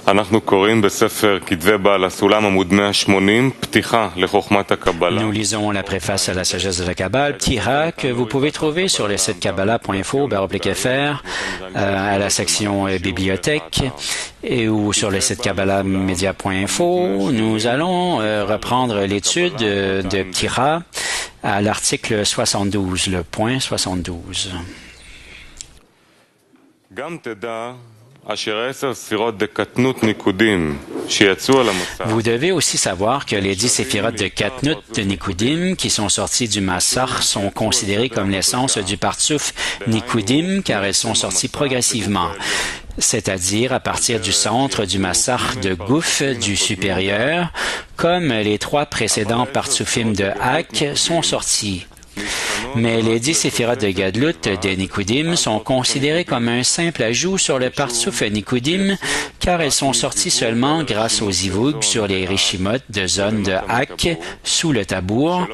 אנחנו קוראים בספר כתבי בעל הסולם עמוד 180 פתיחה לחוכמת הקבלה. Nous lisons la préface à la sagesse de la Kabbale, Ptira, que vous pouvez trouver sur le site kabbalah.info/fr à la section bibliothèque et ou sur le site kabbalahmedia.info. Nous allons reprendre l'étude de Ptira à l'article 72, le point 72. Vous devez aussi savoir que les 10 séphirotes de Katnut de Nikudim qui sont sortis du Massach sont considérés comme l'essence du Partsouf Nikudim car elles sont sorties progressivement, c'est-à-dire à partir du centre du Massach de Gouf du supérieur, comme les 3 précédents Partsoufim de Hak sont sortis. Mais les 10 séphirotes de Gadlut de Nikudim sont considérées comme un simple ajout sur le Partsouf Nikudim car elles sont sorties seulement grâce aux Zivug sur les Rishimot de zone de Hak sous le Tabour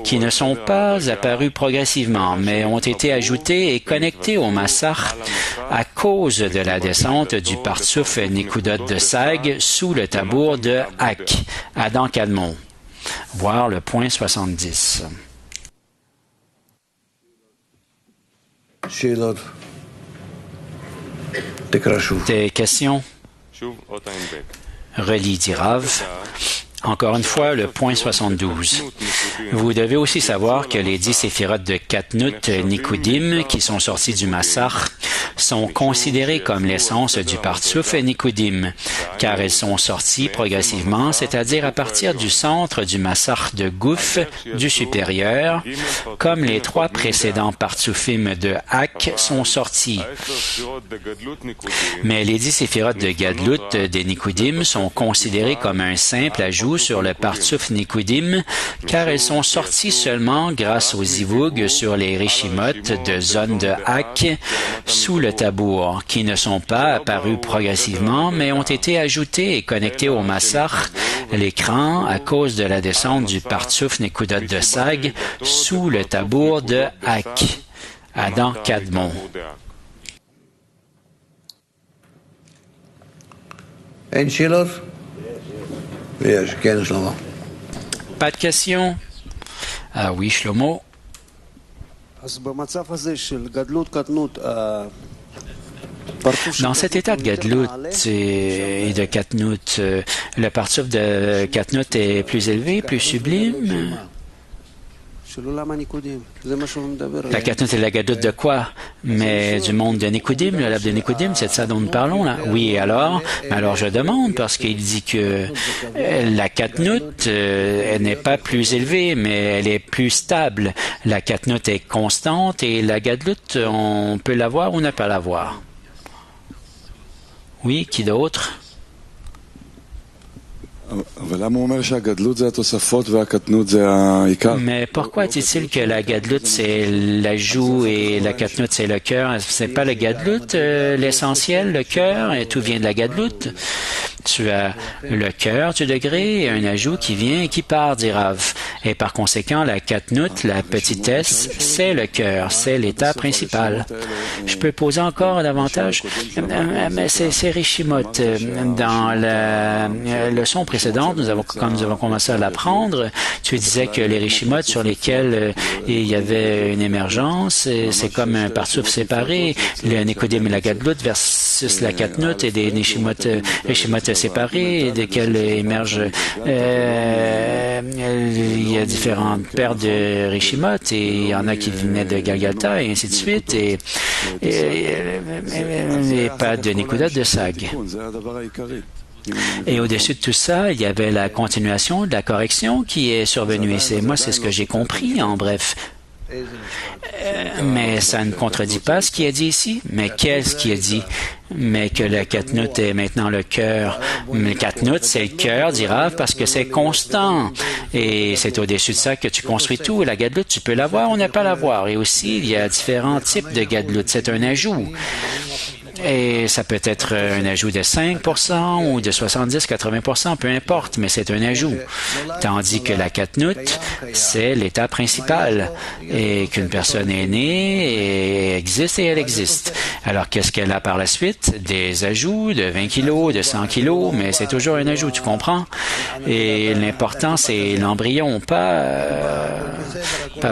qui ne sont pas apparus progressivement mais ont été ajoutés et connectés au Massach à cause de la descente du Partsouf Nikudot de Sag sous le Tabour de Hak, Adam Kadmon. Voir le point 70. Des questions? Relis, dit Rav. Encore une fois, le point 72. Vous devez aussi savoir que les 10 séphirotes de Katnut Nikudim qui sont sortis du Massach sont considérées comme l'essence du Partsouf Nikudim, car elles sont sorties progressivement, c'est-à-dire à partir du centre du Massach de Gouf du supérieur, comme les 3 précédents Partsoufim de Hak sont sortis. Mais les 10 séphirotes de Gadlut des Nikudim sont considérées comme un simple ajout sur le Partsouf Nikudim, car elles sont sorties seulement grâce aux Zivug sur les Rishimot de zone de Hak sous le Tabour, qui ne sont pas apparus progressivement, mais ont été ajoutés et connectés au Massach, l'écran, à cause de la descente du Partsouf Nikudot de Sag sous le Tabour de Hak, Adam Kadmon. Pas de questions? Ah oui, Shlomo. Dans cet état de Gadlut et de Katnut, le Partsouf de Katnut est plus élevé, plus sublime? La Katnut et la Gadlut de quoi? Mais du monde de Nikudim, le lab de Nikudim, c'est de ça dont nous parlons là. Oui, alors je demande parce qu'il dit que la Katnut elle n'est pas plus élevée, mais elle est plus stable. La Katnut est constante et la Gadlut, on peut la voir ou ne pas la voir. Oui, qui d'autre? Mais pourquoi dit-il que la Gadlut c'est l'ajout et la Katnut c'est le cœur? C'est pas le Gadlut l'essentiel, le cœur, et tout vient de la Gadlut? Tu as le cœur du degré et un ajout qui vient et qui part, dit Rav. Et par conséquent, la Katnut, la petitesse, c'est le cœur, c'est l'état principal. Je peux poser encore davantage? Mais c'est Rishimot. Dans la leçon précédente, quand nous avons commencé à l'apprendre, tu disais que les Rishimot sur lesquels il y avait une émergence, c'est comme un Partsouf séparé, le Nikudim et la Gadlut versus la Katnut et des Rishimot séparés, desquels émergent il y a différentes paires de Rishimot et il y en a qui venaient de Galgalta et ainsi de suite et pas de Nikudot de Sag. Et au-dessus de tout ça, il y avait la continuation de la correction qui est survenue. Et c'est ce que j'ai compris, en bref. Mais ça ne contredit pas ce qui est dit ici. Mais qu'est-ce qui est dit? Mais que le Katnut est maintenant le cœur. Le Katnut, c'est le cœur, dit Rav, parce que c'est constant. Et c'est au-dessus de ça que tu construis tout. La Gadlut, tu peux l'avoir ou ne pas l'avoir. Et aussi, il y a différents types de Gadlut. C'est un ajout. Et ça peut être un ajout de 5% ou de 70-80%, peu importe, mais c'est un ajout. Tandis que la katnout, c'est l'état principal et qu'une personne est née et existe et elle existe. Alors, qu'est-ce qu'elle a par la suite? Des ajouts de 20 kilos, de 100 kilos, mais c'est toujours un ajout, tu comprends? Et l'important, c'est l'embryon,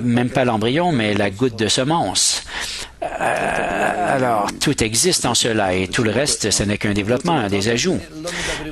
même pas l'embryon, mais la goutte de semence. Alors, tout existe en cela et tout le reste, ce n'est qu'un développement, des ajouts.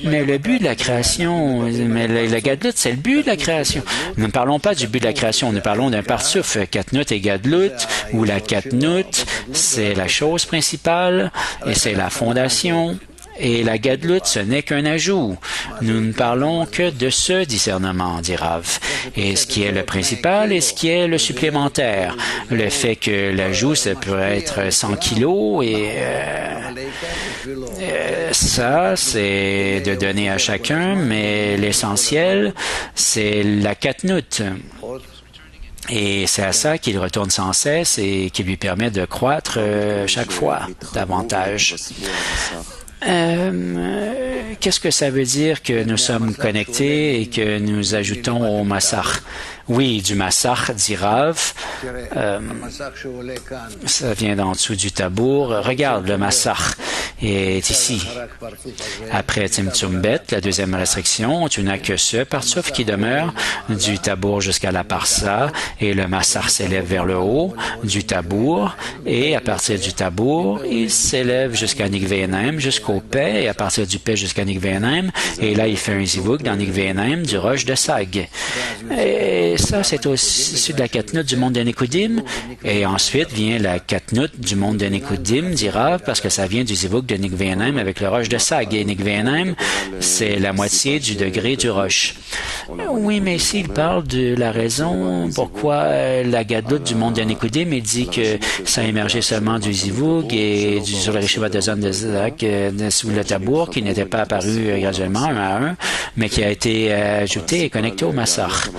Mais le but de la création, mais la gadlut, c'est le but de la création. Nous ne parlons pas du but de la création, nous parlons d'un partsouf. Katnout et gadlut, ou la katnout, c'est la chose principale et c'est la fondation. Et la gadlut, ce n'est qu'un ajout. Nous ne parlons que de ce discernement, dit Rav. Et ce qui est le principal et ce qui est le supplémentaire. Le fait que l'ajout, ça peut être 100 kilos et ça, c'est de donner à chacun, mais l'essentiel, c'est la katnout. Et c'est à ça qu'il retourne sans cesse et qui lui permet de croître chaque fois davantage. Qu'est-ce que ça veut dire que nous sommes connectés et que nous ajoutons au massar? Oui, du massar, dit Rav. Ça vient d'en dessous du tabour. Regarde, le massar est ici. Après Tzimtzum Bet, la deuxième restriction, tu n'as que ce partsouf qui demeure du tabour jusqu'à la parsa et le massar s'élève vers le haut du tabour et à partir du tabour, il s'élève jusqu'à Nikvenaim, jusqu'au paix et à partir du paix jusqu'à Nikvenaim et là il fait un zivug dans Nikvenaim du roche de Sag. Et ça, c'est au-dessus de la katnout du monde de Nikudim. Et ensuite vient la katnout du monde de Nikudim, dit Rav, parce que ça vient du zivug de Nikvenaim avec le roche de Sag. Et Nikvenaim, c'est la moitié du degré du roche. Oui, mais ici, il parle de la raison pourquoi la gadlut du monde de Nikudim, il dit que ça a émergé seulement du zivug et sur le Rishiva de zone de Zak, sous le tabour, qui n'était pas apparu graduellement, un à un, mais qui a été ajouté et connecté au massar.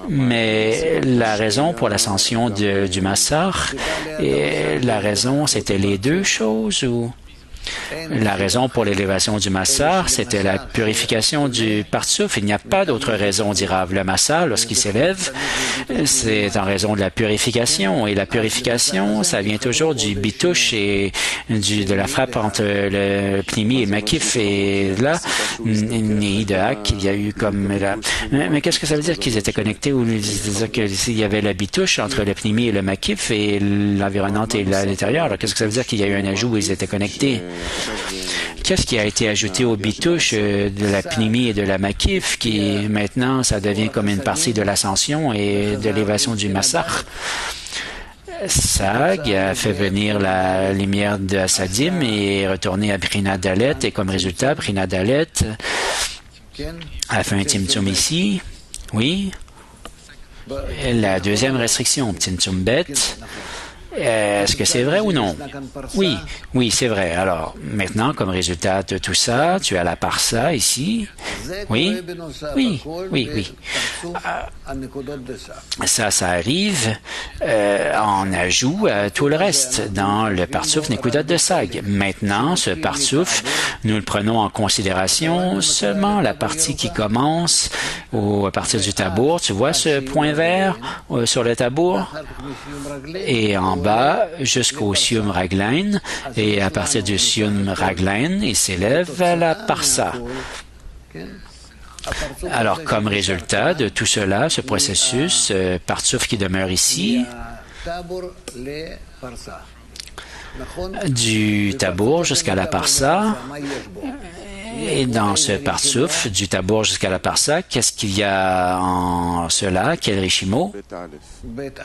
Mais la raison pour l'ascension du massar, la raison, c'était les deux choses ou... La raison pour l'élévation du massar, c'était la purification du partsouf. Il n'y a pas d'autre raison, dit Rav. Le massar, lorsqu'il s'élève, c'est en raison de la purification. Et la purification, ça vient toujours du bitouche et de la frappe entre le pnimi et le makif. Et là, ni de hak, il y a eu comme... Mais qu'est-ce que ça veut dire qu'ils étaient connectés? Ou dire qu'il y avait la bitouche entre le pnimi et le makif et l'environnement et l'intérieur? Alors, qu'est-ce que ça veut dire qu'il y a eu un ajout où ils étaient connectés? Qu'est-ce qui a été ajouté au bitouche de la pnimi et de la makif qui maintenant ça devient comme une partie de l'ascension et de l'élévation du massar? Sag a fait venir la lumière de Hasadim et est retourné à Brina Dalet et comme résultat Brina Dalet a fait un Tzimtzum ici. Oui. La deuxième restriction, Tzimtzum Bet. Est-ce que c'est vrai ou non? Oui, oui, c'est vrai. Alors, maintenant, comme résultat de tout ça, tu as la parsa ici. Oui, oui, oui, oui. Ça arrive en ajout à tout le reste dans le partsouf Nekudot de Sag. Maintenant, ce partsouf, nous le prenons en considération seulement la partie qui commence à partir du tabour. Tu vois ce point vert sur le tabour? Et en bas jusqu'au Sium Raglain, et à partir du Sium Raglain, il s'élève à la Parsa. Alors, comme résultat de tout cela, ce processus, partsouf qui demeure ici, du tabour jusqu'à la Parsa, et dans ce partsouf, du tabour jusqu'à la Parsa, qu'est-ce qu'il y a en cela? Quel rishimo? Bet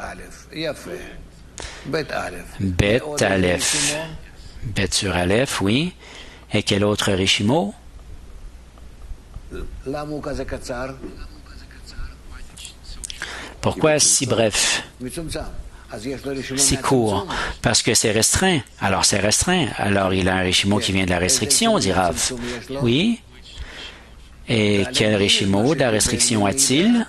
Aleph. Bet sur Aleph, oui. Et quel autre rishimo? Pourquoi si bref? Si court? Parce que c'est restreint. Alors c'est restreint. Alors il a un rishimo qui vient de la restriction, dit Rav. Oui. Et quel rishimo de la restriction a-t-il?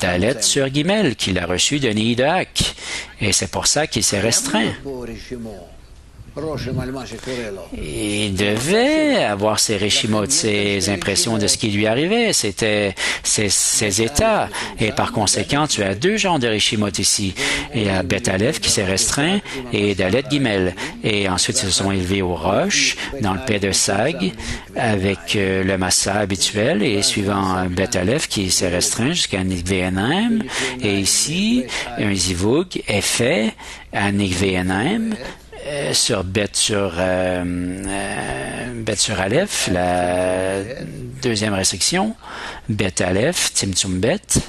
Dalet sur Gimel, qu'il a reçu de Nihidak. Et c'est pour ça qu'il s'est restreint. Il devait avoir ses réchimotes, ses impressions de ce qui lui arrivait, c'était ses états. Et par conséquent, tu as deux genres de réchimotes ici. Il y a Bet Aleph qui s'est restreint et Dalet Gimel. Et ensuite, ils se sont élevés aux roches, dans le Pé de Sag, avec le Massa habituel et suivant Bet Aleph qui s'est restreint jusqu'à Nikve'enaim. Et ici, un Zivug est fait à Nikve'enaim, sur Bet sur Aleph, la deuxième restriction, Bet Aleph, Tzimtzum Bet.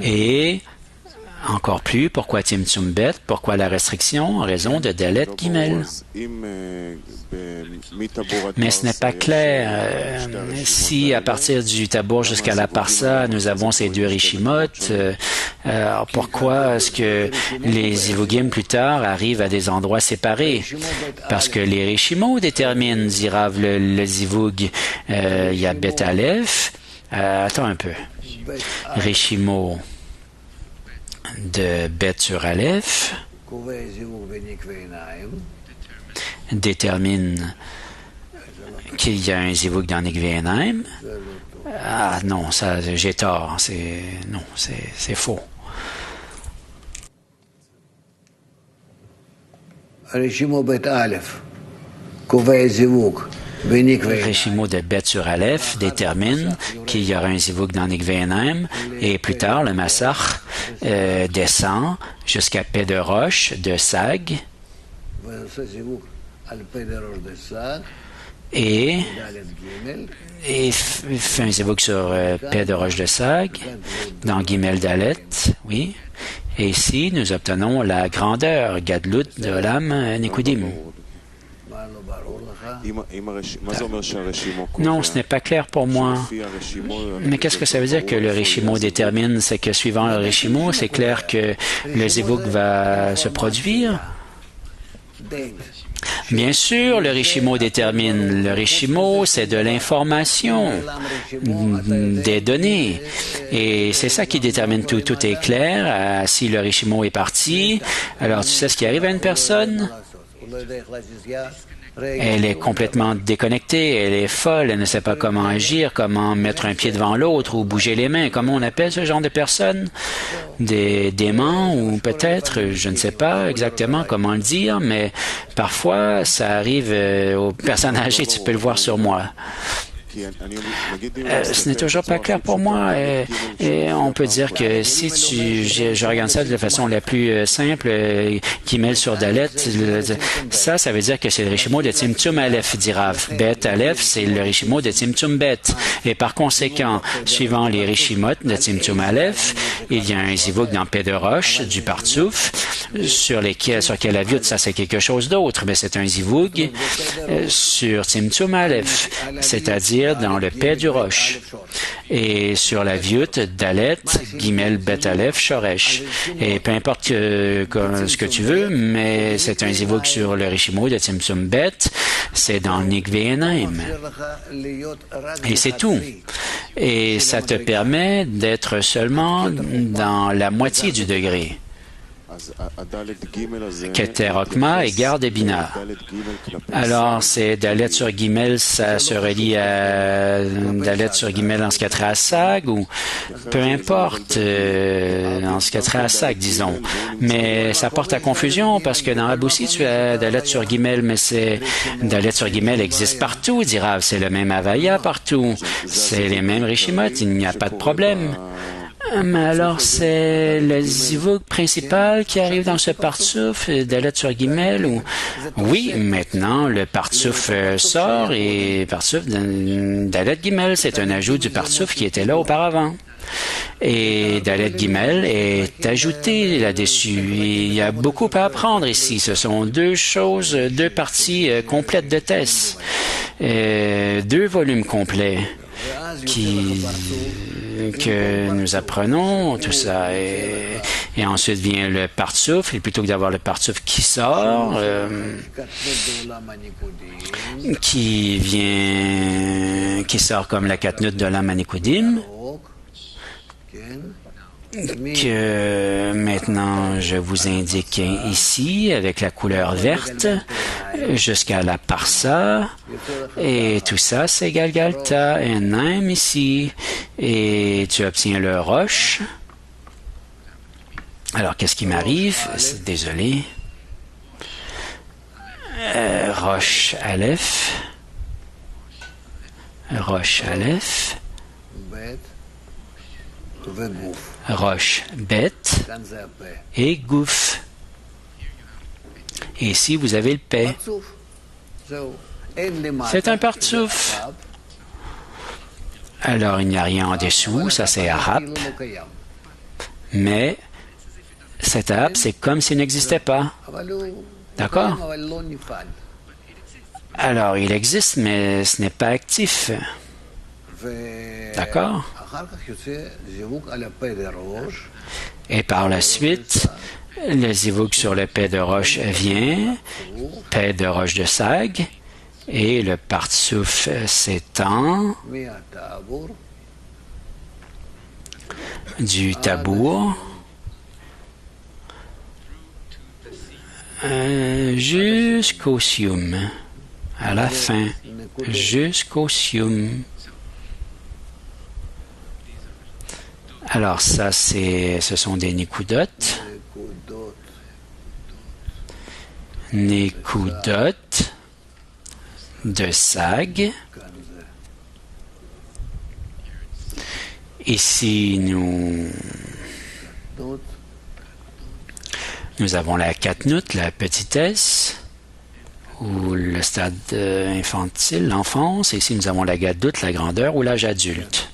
Et encore plus, pourquoi Tzimtzum Bet? Pourquoi la restriction? En raison de Dalet Gimel. Mais ce n'est pas clair. Si à partir du Tabour jusqu'à la Parsa, nous avons ces deux Rishimot, alors pourquoi est-ce que les Zivugim plus tard arrivent à des endroits séparés? Parce que les Rishimot déterminent, dit Rav, le Zivug. Il y a Bet Aleph. Attends un peu. Rishimot de Bet sur Aleph détermine qu'il y a un zivug dans Nikve'enaim. Ah non, ça j'ai tort. C'est faux. Rishimo Bet Aleph, Kovei Zivug. Rishimo de Bet sur Aleph détermine qu'il y aura un zivug dans Nikve'enaim et plus tard le Massach descend jusqu'à Pé de Roche de Sag et fait un zivug sur Pé de Roche de Sag dans Gimel Dalet, oui. Et ici, nous obtenons la grandeur Gadlut de Olam Nikudim. Non, ce n'est pas clair pour moi. Mais qu'est-ce que ça veut dire que le Rishimo détermine? C'est que suivant le Rishimo, c'est clair que le zivug va se produire? Bien sûr, le Rishimo détermine. Le Rishimo, c'est de l'information, des données. Et c'est ça qui détermine tout. Tout est clair. Si le Rishimo est parti, alors tu sais ce qui arrive à une personne? Elle est complètement déconnectée, elle est folle, elle ne sait pas comment agir, comment mettre un pied devant l'autre ou bouger les mains. Comment on appelle ce genre de personnes? Des démons ou peut-être, je ne sais pas exactement comment le dire, mais parfois ça arrive aux personnes âgées, tu peux le voir sur moi. Ce n'est toujours pas clair pour moi. Et on peut dire que si je regarde ça de la façon la plus simple, qui mêle sur Dalet, ça veut dire que c'est le Rishimo de Tzimtzum Aleph, dit Rav. Bet Aleph, c'est le Rishimo de Tzimtzum Bet. Et par conséquent, suivant les Rishimot de Tzimtzum Aleph, il y a un zivug dans Pé de Roche, du Partsouf, sur quel aviut, ça c'est quelque chose d'autre, mais c'est un zivug sur Tzimtzum Aleph, c'est-à-dire dans le Pé du Roche. Et sur la viut, Dalet, Gimel, Bet Aleph, Shoresh. Et peu importe ce que tu veux, mais c'est un zivug sur le Rishimo de Tzimtzum Bet, c'est dans Nikve'enaim. Et c'est tout. Et ça te permet d'être seulement dans la moitié du degré. Keter Okma et Garde et Bina. Alors, c'est Dalet sur Gimel, ça se relie à Dalet sur Gimel en ce qui a trait à Sag, ou peu importe, en ce qui a trait à Sag, disons. Mais ça porte à confusion, parce que dans Aboussi, tu as Dalet sur Gimel, mais Dalet sur Gimel existe partout, dit Rav. C'est le même Havaya partout. C'est les mêmes Rishimot, il n'y a pas de problème. Mais alors, c'est le zivug principal qui arrive dans ce partsouf, Dalet sur Gimel, ou... Oui, maintenant, le partsouf sort et partsouf Dalet Gimel, c'est un ajout du partsouf qui était là auparavant. Et Dalet Gimel est ajouté là-dessus. Il y a beaucoup à apprendre ici. Ce sont deux parties complètes de Tess. 2 volumes complets qui que nous apprenons, tout ça. Et ensuite vient le partsouf, et plutôt que d'avoir le partsouf qui sort, qui sort comme la katnut de l'âme à Nikodim, que maintenant je vous indique ici avec la couleur verte jusqu'à la parsa, et tout ça c'est Galgalta et Naim ici, et tu obtiens le roche. Alors qu'est-ce qui m'arrive? Désolé. Roche Aleph, Roche Bet et Gouf. Et ici, vous avez le Pé. C'est un partsouf. Alors, il n'y a rien en dessous, ça c'est Ahab. Mais cet Ahab, c'est comme s'il n'existait pas. D'accord? Alors, il existe, mais ce n'est pas actif. D'accord? Et par la suite, le zivouk sur le Pé de roche vient, Pé de roche de Sag, et le partsouf s'étend du tabour jusqu'au sium, à la fin, jusqu'au sium. Alors ça, ce sont des Nikudot. Nikudot de Sag. Ici, nous avons la katnut, la petitesse, ou le stade infantile, l'enfance. Et ici, nous avons la gadout, la grandeur, ou l'âge adulte.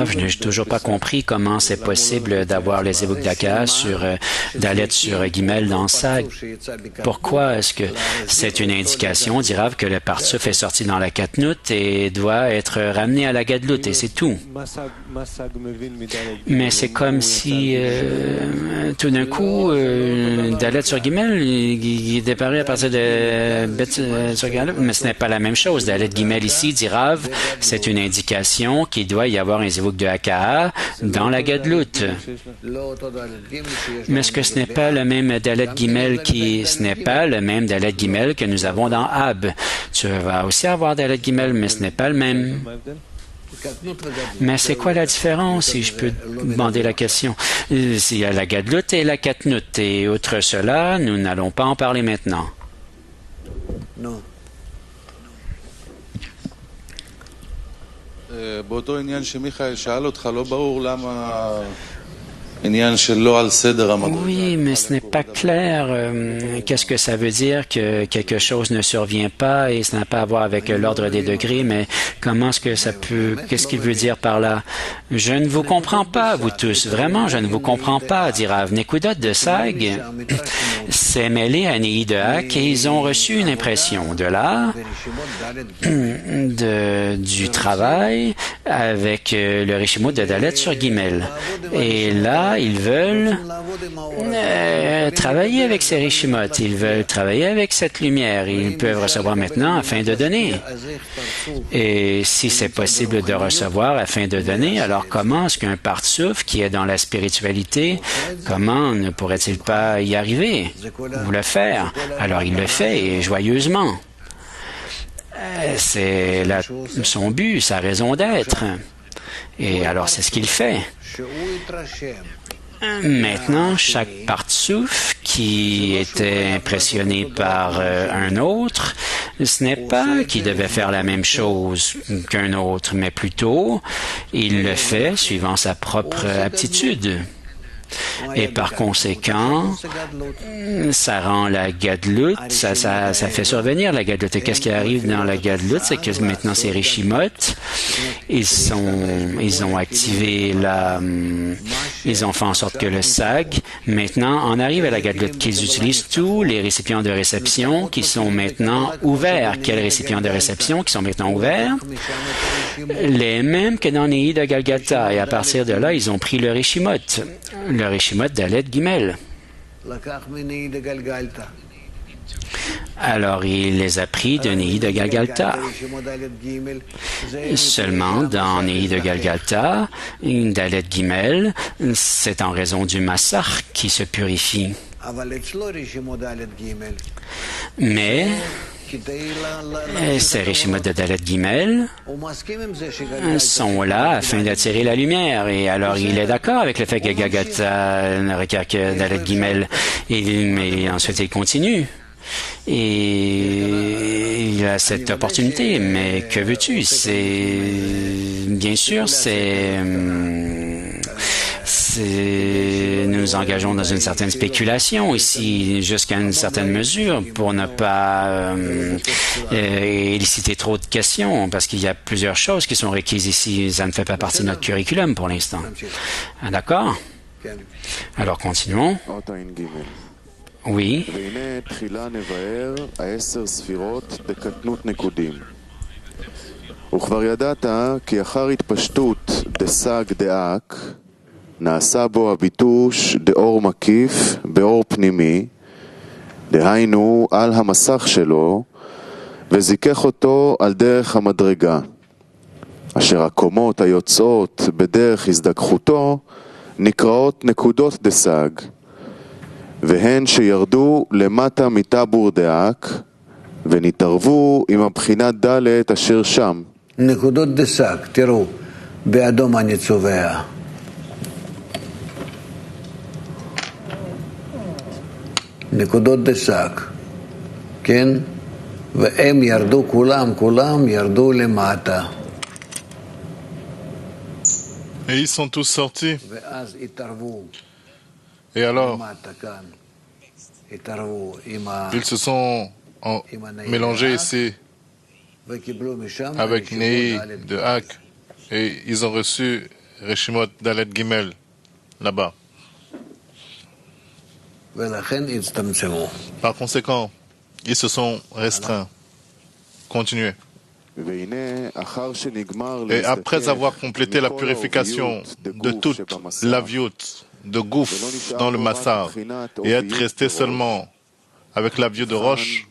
Je n'ai toujours pas compris comment c'est possible d'avoir les zivuk d'Aka sur Dalet sur Gimel dans Sag. Pourquoi est-ce que c'est une indication, dit Rav, que le partsouf est sorti dans la katnut et doit être ramené à la gadlut, et c'est tout. Mais c'est comme si tout d'un coup, Dalet sur Gimel, il est déparé à partir de Bet sur Gimel, mais ce n'est pas la même chose. Dalet Gimel ici, dit Rav, c'est une indication qu'il doit y avoir un zivuk de Haka'a dans la gadlut. Mais est-ce que ce n'est pas le même Dalet Gimel que nous avons dans Ab? Tu vas aussi avoir Dalet Gimel, mais ce n'est pas le même. Mais c'est quoi la différence, si je peux demander la question? Il y a la gadlut et la katnut, et outre cela, nous n'allons pas en parler maintenant. Non. באותו עניין שמיכאל שאל אותך, לא ברור למה עניין שלא על סדר המדרגה. Oui, mais ce n'est pas clair. Qu'est-ce que ça veut dire que quelque chose ne survient pas, et ça n'a pas à voir avec l'ordre des degrés, mais comment est-ce que ça peut... Qu'est-ce qu'il veut dire par là? Je ne vous comprends pas, vous tous. Vraiment, je ne vous comprends pas, dit Rav. Nekudot de Sag s'est mêlé à Néhi de Hak, et ils ont reçu une impression de là, du travail avec le Rishimot de Dalet sur Gimel. Et là, ils veulent travailler avec ces Rishimot, ils veulent travailler avec cette lumière. Ils peuvent recevoir maintenant afin de donner. Et si c'est possible de recevoir afin de donner, alors comment est-ce qu'un partsouf qui est dans la spiritualité, comment ne pourrait-il pas y arriver ou le faire? Alors il le fait, et joyeusement. C'est son but, sa raison d'être. Et alors c'est ce qu'il fait. Maintenant, chaque partsouf qui était impressionné par un autre, ce n'est pas qu'il devait faire la même chose qu'un autre, mais plutôt, il le fait suivant sa propre aptitude. Et par conséquent, ça rend la gadlut, ça fait survenir la gadlut. Et qu'est-ce qui arrive dans la gadlut? C'est que maintenant ces Rishimot, ils ont activé Ils ont fait en sorte que le SAG, maintenant, en arrive à la Galgote, qu'ils utilisent tous les récipients de réception qui sont maintenant ouverts. Quels récipients de réception qui sont maintenant ouverts? Les mêmes que dans Nehi de Galgata. Et à partir de là, ils ont pris le Rishimot Dalet Gimel. Alors, il les a pris de Nehi de Galgalta. Seulement, dans Nehi de Galgalta, Dalet Gimel, c'est en raison du massacre qui se purifie. Mais ces Rishimot de Dalet Gimel sont là afin d'attirer la lumière. Et alors, il est d'accord avec le fait que Galgata ne requiert que Dalet Gimel. Mais ensuite, il continue. Et il a cette opportunité, mais que veux-tu? Bien sûr, nous nous engageons dans une certaine spéculation ici, jusqu'à une certaine mesure, pour ne pas éliciter trop de questions, parce qu'il y a plusieurs choses qui sont requises ici. Ça ne fait pas partie de notre curriculum pour l'instant. D'accord? Alors, continuons. Oui. וכבר ידעת כי אחר התפשטות דסג דאק נעשה בו הביטוש דאור מקיף באור פנימי, דהיינו על המסך שלו, וזיכך אותו על דרך המדרגה, אשר הקומות היוצאות בדרך הזדככותו נקראות נקודות דסג, והן שירדו למטה מטבור דאק ונתערבו עם הבחינת ד' אשר שם. נקודות דסג, תראו, באדום אני צובע. נקודות דסג, כן? והם ירדו כולם ירדו למטה. Et ils sont tous sortis. ואז התערבו. Et alors, התערבו עם ils se sont mélangés ici avec Nehi de Hak et ils ont reçu Reshimot Dalet Gimel là-bas. Par conséquent, ils se sont restreints. Continuez. Et après avoir complété la purification de toute l'aviot de gouffre dans le massar et être resté seulement avec l'aviot de roche,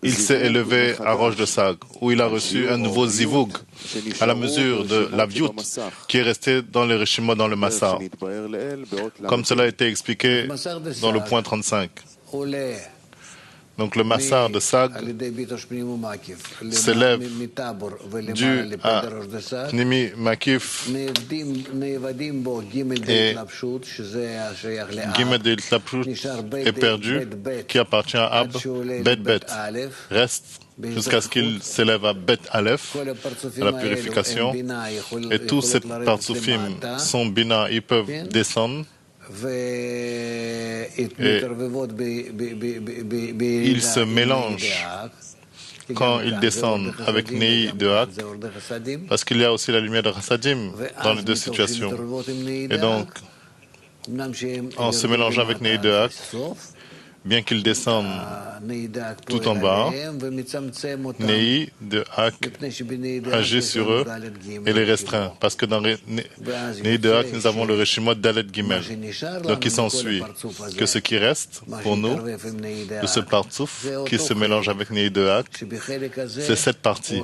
il s'est élevé à Roche de Sag, où il a reçu un nouveau zivug à la mesure de l'aviot qui est resté dans les Rishimot dans le massar, comme cela a été expliqué dans le point 35. Donc le massar de Sag s'élève dû à Pnimi Makif et Gimel de Tlapshut est perdu, qui appartient à Ab, Bet Bet, reste jusqu'à ce qu'il s'élève à Bet Aleph, à la purification, et tous ces partsufim sont bina, ils peuvent descendre. Et ils se mélangent quand ils descendent avec Nehi de Hak, parce qu'il y a aussi la lumière de Chassadim dans les deux situations. Et donc, en se mélangeant avec Nehi de Hak, bien qu'ils descendent tout en bas, Nehi de Hak agit sur eux et les restreint. Parce que dans Nehi de Hak, nous avons le Reshimot Dalet Gimel. Donc il s'ensuit que ce qui reste pour nous, de ce partsouf qui se mélange avec Nehi de Hak, c'est cette partie.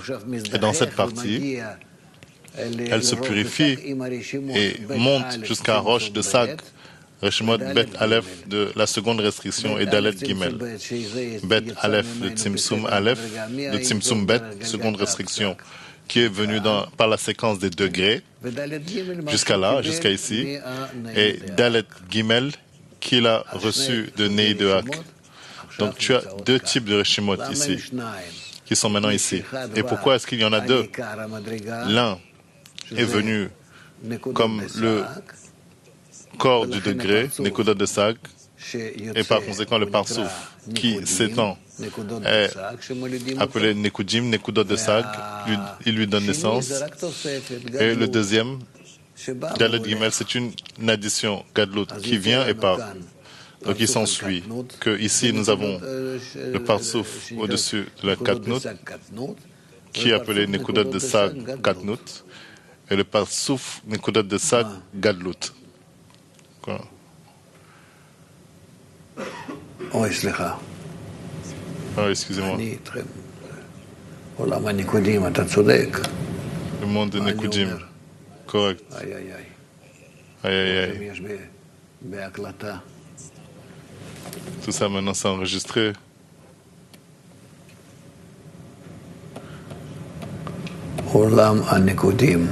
Et dans cette partie, elle se purifie et monte jusqu'à Roche de Sag, Reshimot Bet Aleph de la seconde restriction et Dalet Gimel. Bet Aleph de Tzimtzum Aleph, de Tzimtzum Bet, seconde restriction, qui est venue par la séquence des degrés, jusqu'à là, jusqu'à ici, et Dalet Gimel, qu'il a reçu de Nehi de Hak. Donc tu as deux types de Reshimot ici, qui sont maintenant ici. Et pourquoi est-ce qu'il y en a deux? L'un est venu comme le corps du degré, Nekuda de Sag, Et par conséquent, le Parsouf qui s'étend est appelé Nekudim, Nekudot de Sag, il lui donne naissance. Et le deuxième, Dalet Gimel, c'est une addition, Gadlut, qui vient et part. Donc il s'ensuit que ici nous avons le Parsouf au-dessus de la Katnut, qui est appelé Nekudot de Sag Katnut, et le Parsouf Nekudot de Sag Gadlut. Voilà. Oh, סליחה. Excusez-moi. עולם הניקודים, אתה צודק. Le monde de Nekudim. Correct. איי, איי, איי. Aïe, aïe, aïe. יש בהקלטה. Tout ça maintenant c'est enregistré. עולם הניקודים.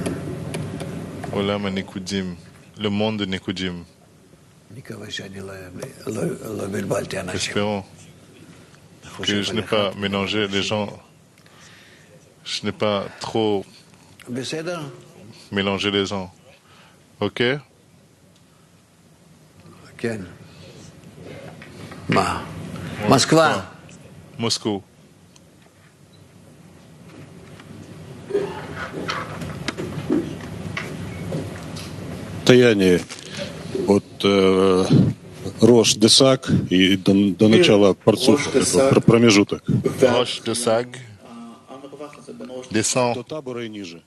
Olam Nekudim. Le monde de Nekudim. אני מקווה שאני לא בלבלתי אנשים. Espérons que je n'ai pas mélangé les gens. Je n'ai pas trop בסדר? mélangé les gens. Ok? כן. מה? מוסקבה. Moscou. Состояние от Рош Десак и до начала Парцуф, это промежуток. Roche de Sag descend. До табора и ниже.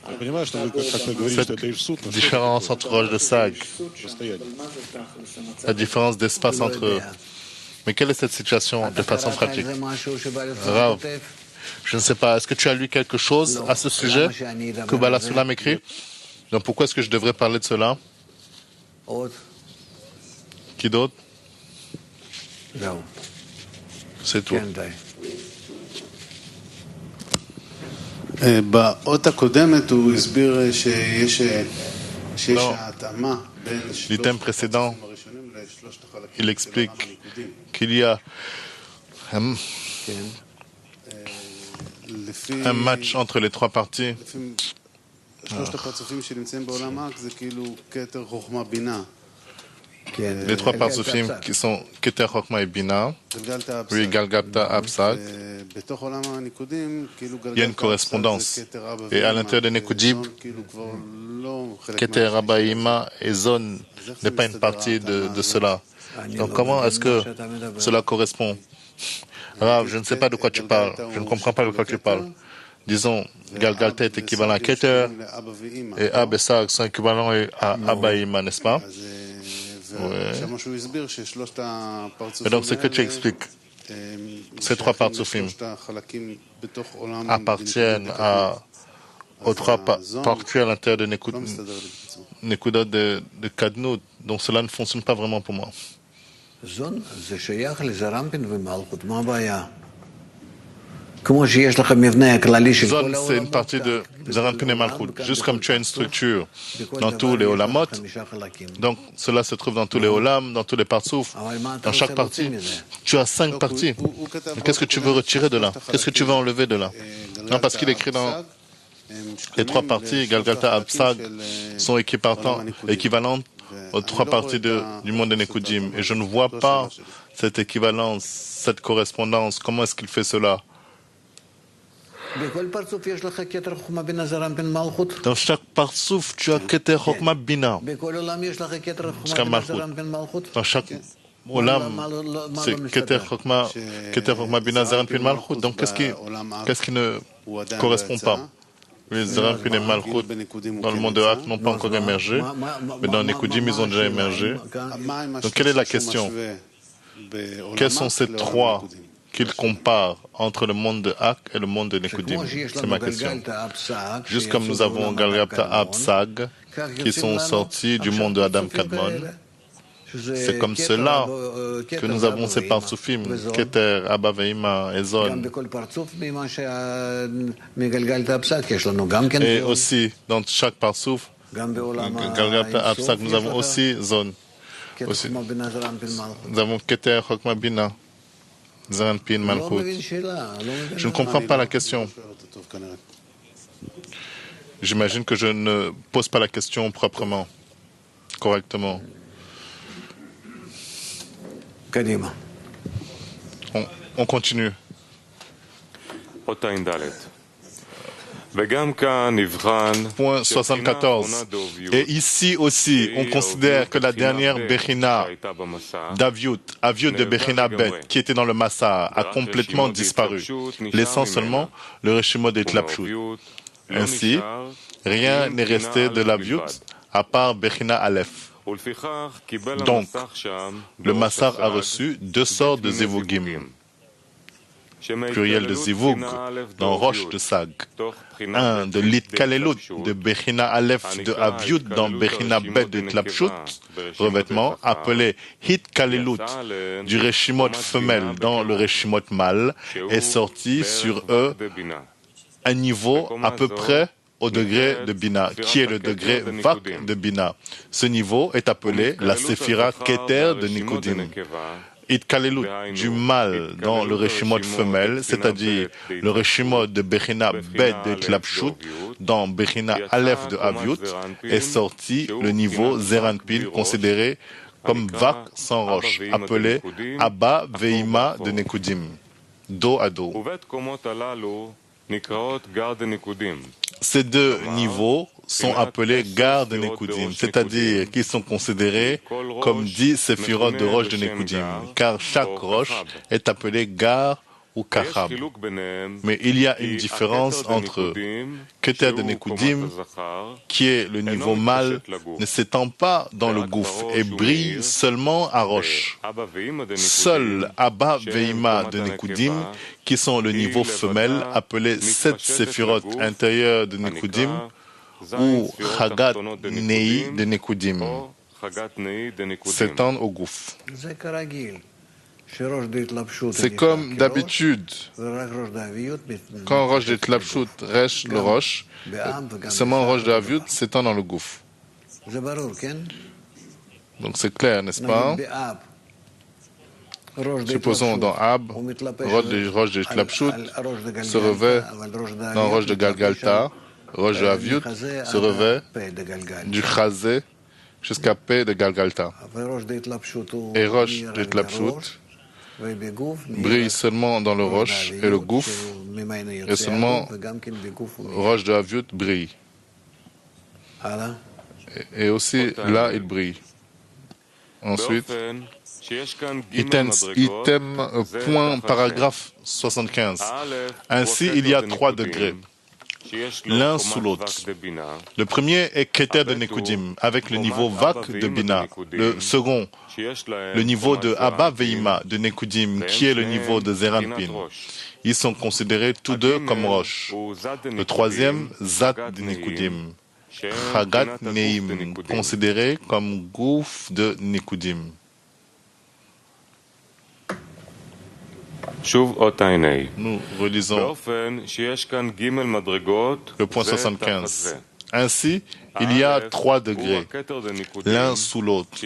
Я понимаю, что вы, как вы говорите, что это и в сутности. Différence entre Roche de Sag, Состояние. la différence d'espace entre eux. Mais quelle est cette situation de façon pratique? Rav, je ne sais pas. Est-ce que tu as lu quelque chose à ce sujet que Bala Sulam écrit? Donc pourquoi est-ce que je devrais parler de cela? עוד? Qui d'autre? זהו. C'est tout. כן, די. באות הקודמת הוא הסביר שיש לא. ההתאמה בין L'item précédent, הראשונים לשלושת החלקים il של explique עולם הניקודים. qu'il y a כן. לפי un match entre les trois parties. לפי שלושת הפרצופים שנמצאים בעולם האק זה כאילו כתר חוכמה בינה. כן. Les trois partsufim qui sont Keter, Chokma et Bina, גלגלת oui, Galgapta, Absag. בתוך עולם הניקודים כאילו Il y a une גלגלת correspondance. זה כתר אבא Et à ואמא, l'intérieur de Nekudim, וזון כאילו כבר לא חלק Keter, Abaïma et Zon n'est pas une partie de cela. Donc comment est-ce que cela correspond? Rav, je ne sais pas de quoi tu parles. Je ne comprends pas de quoi tu parles. Disons, Galgalta est équivalent à Keter et Ab et Sag sont équivalents à Abaïma, n'est-ce pas? שמה שהוא הסביר ששלושת הפרצופים Et donc ce que tu expliques, ces trois partsufim appartiennent aux trois parties à l'intérieur de Nekuda de Kadnut. Donc cela ne fonctionne pas vraiment pour moi. זון זה שייך לזרמפין ומלכות, מה הבעיה? כמו שיש לך מבנה הכללי של כל Zone, c'est une העולמות, partie de Zaranpin et Malchut. Juste comme tu as une structure dans tous les Olamot, donc cela se trouve dans tous les Olam, dans tous les Partsouf. Dans chaque partie, tu as 5 parties. Qu'est-ce que tu veux retirer de là? Qu'est-ce que tu veux enlever de là? Non, parce qu'il écrit dans les trois parties, Galgalta, Absag, sont équivalentes aux trois parties du monde de Nekudim. Et je ne vois pas cette équivalence, cette correspondance. Comment est-ce qu'il fait cela? בכל פרצוף יש לך כתר חוכמה בינה זרמפין מלכות. Dans chaque parsouf, tu as Keter Chokma Bina. בכל עולם יש לך כתר Jusqu'à חוכמה בינה Malchut. זרמפין מלכות. Dans chaque Olam, c'est Keter Chokma Bina Zaranpin Malchut. Donc qu'est-ce qui ne correspond pas? Les Zaranpin et Malchut dans le monde de Hak n'ont pas encore émergé, mais dans Nekudim ils ont déjà émergé. Donc quelle est la question? Quels sont ces trois qu'il compare entre le monde de Hak et le monde de Nekudim? C'est ma question. Juste comme nous avons Galgapta Absag, qui sont sortis du monde de Adam Kadmon, c'est comme cela que nous avons ces partsufim, Keter, Abba Veima et Zon. Et aussi, dans chaque partsuf, Galgapta Absag, nous avons aussi Zon. Aussi. Nous avons Keter, Chokma Bina. Zaranpin, Malchut. Je ne comprends pas la question. J'imagine que je ne pose pas la question proprement, correctement. קדימה. On continue. אות ע"ד. וגם כאן נבחן Point 74. Et ici aussi, on considère que la dernière Bechina d'Aviut, Aviut de Bechina Bet, qui était dans le Massa, a complètement disparu, laissant seulement le Reshimot et Tlapshut. Ainsi, rien n'est resté de l'Aviut à part Bechina Aleph. Donc, le Massar a reçu deux sortes de Zivugim. Pluriel de Zivug dans Roche de Sag. Un de l'Itkalelut de Bechina Aleph de Aviut dans Bechina Bet de Tlapshut, revêtement appelé Hitkalelut du Reshimot femelle dans le Reshimot mâle, est sorti sur eux un niveau à peu près au degré de Bina, qui est le degré Vak de Bina. Ce niveau est appelé la Séphira Keter de Nikudim. Itkalelut du mâle dans le Reshimot femelle, c'est-à-dire le Reshimot de Bechina Bet de Tlapshut dans Bechina Aleph de Aviut, est sorti le niveau Zeranpil considéré comme Vak sans roche, appelé Abba Veima de Nekudim, dos à dos. Ces deux niveaux sont appelés gares de Nekudim, c'est-à-dire qu'ils sont considérés comme 10 séphirotes de roche de Nekudim, car chaque roche est appelée gare ou kachab. Mais il y a une différence entre eux. Keter de Nekudim, qui est le niveau mâle, ne s'étend pas dans le gouffre et brille seulement à roche. Seul Abba Veima de Nekudim, qui sont le niveau femelle, appelé 7 séphirotes intérieures de Nekudim, ou Chagat Nei de Nekudim, s'étendent au gouffre. C'est comme d'habitude, quand Roche de Tlapshut reste le roche, seulement Roche de Aviut s'étend dans le gouffre. Donc c'est clair, n'est-ce pas? Supposons dans Ab, Roche de Tlapshut se revêt dans Roche de Galgalta, Roche de Aviut se revêt du Chazé jusqu'à P de Galgalta. Et Roche de Tlapshut brille seulement dans le roche et le gouffre, et seulement Roche de Aviut brille. Et aussi là, il brille. Ensuite, item point paragraphe 75. Ainsi, il y a 3 degrés, l'un sous l'autre. Le premier est Keter de Nekudim, avec le niveau Vak de Bina. Le second, le niveau de Abba Veima de Nekudim, qui est le niveau de Zeranpin. Ils sont considérés tous deux comme roches. Le troisième, Zat de Nekudim, Chagat Neim, considéré comme gouffre de Nekudim. Nous relisons le point 75. Ainsi, il y a 3 degrés, l'un sous l'autre.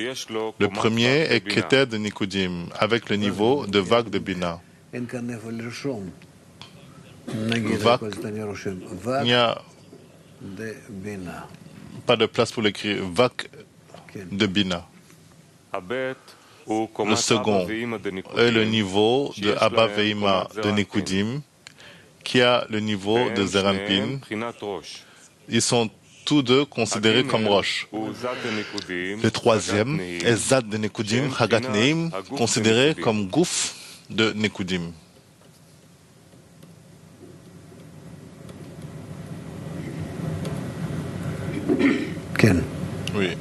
Le premier est Keter de Nikudim, avec le niveau de Vak de Bina. Vak, il n'y a pas de place pour l'écrire. Vak de Bina. Le second est le niveau de Abba Veima de Nekudim, qui a le niveau de Zeranpin. Ils sont tous deux considérés comme roches. Le troisième est Zad de Nekudim, Chagat Neim, considéré comme gouffre de Nekudim. Oui.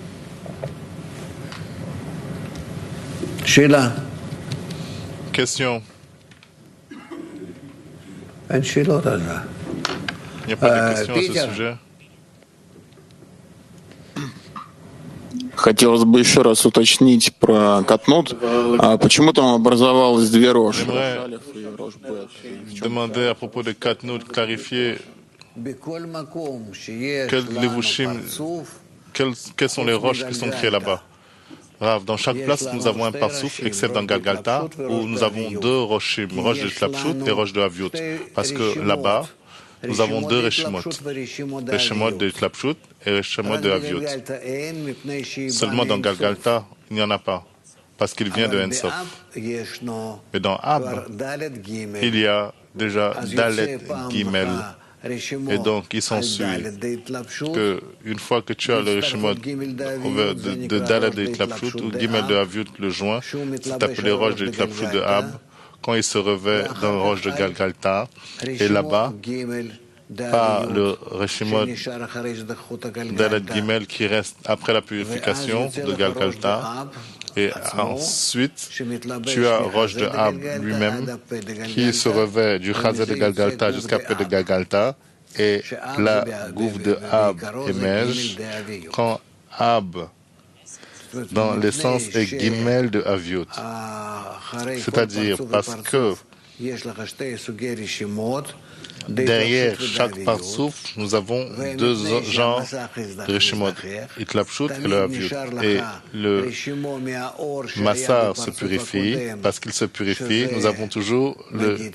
Sheila. Question. Il n'y a pas de questions à ce sujet. Хотелось бы еще раз уточнить про Катнут. Почему там образовалось 2 роши? Demander à propos de Katnut, clarifier quelles sont les roches qui sont créées là-bas. Dans chaque place, nous avons un parsouf, excepté dans Galgalta, où nous avons 2 rochim, roche de Tlapshut et roche de Aviut. Parce que là-bas, nous avons 2 Reshimot. Reshimot de Tlapshut et Reshimot de Aviut. Seulement dans Galgalta, il n'y en a pas. parce qu'il vient de Ensof. Mais dans Ab, il y a déjà Dalet Gimel. Et donc, il s'ensuit qu'une fois que tu as le Rishimot de Dalet de Itlapshut ou Gimel de Aviut le joint, c'est appelé roche de Itlapshut de Ab, quand il se revêt dans roche de Galgalta, et là-bas, par le Rishimot Dalet Gimel qui reste après la purification de Galgalta, et ensuite, tu as roche de Ab lui-même qui se revêt du Chazé de Galgalta jusqu'à peu de Galgalta, et la gouffre de Ab émerge quand Ab, dans l'essence, est Gimel de Aviut. C'est-à-dire parce que derrière chaque partsouf, nous avons deux genres de Rishimot, Itlapshut et le Aviut. Et le Massar se purifie. Parce qu'il se purifie, nous avons toujours le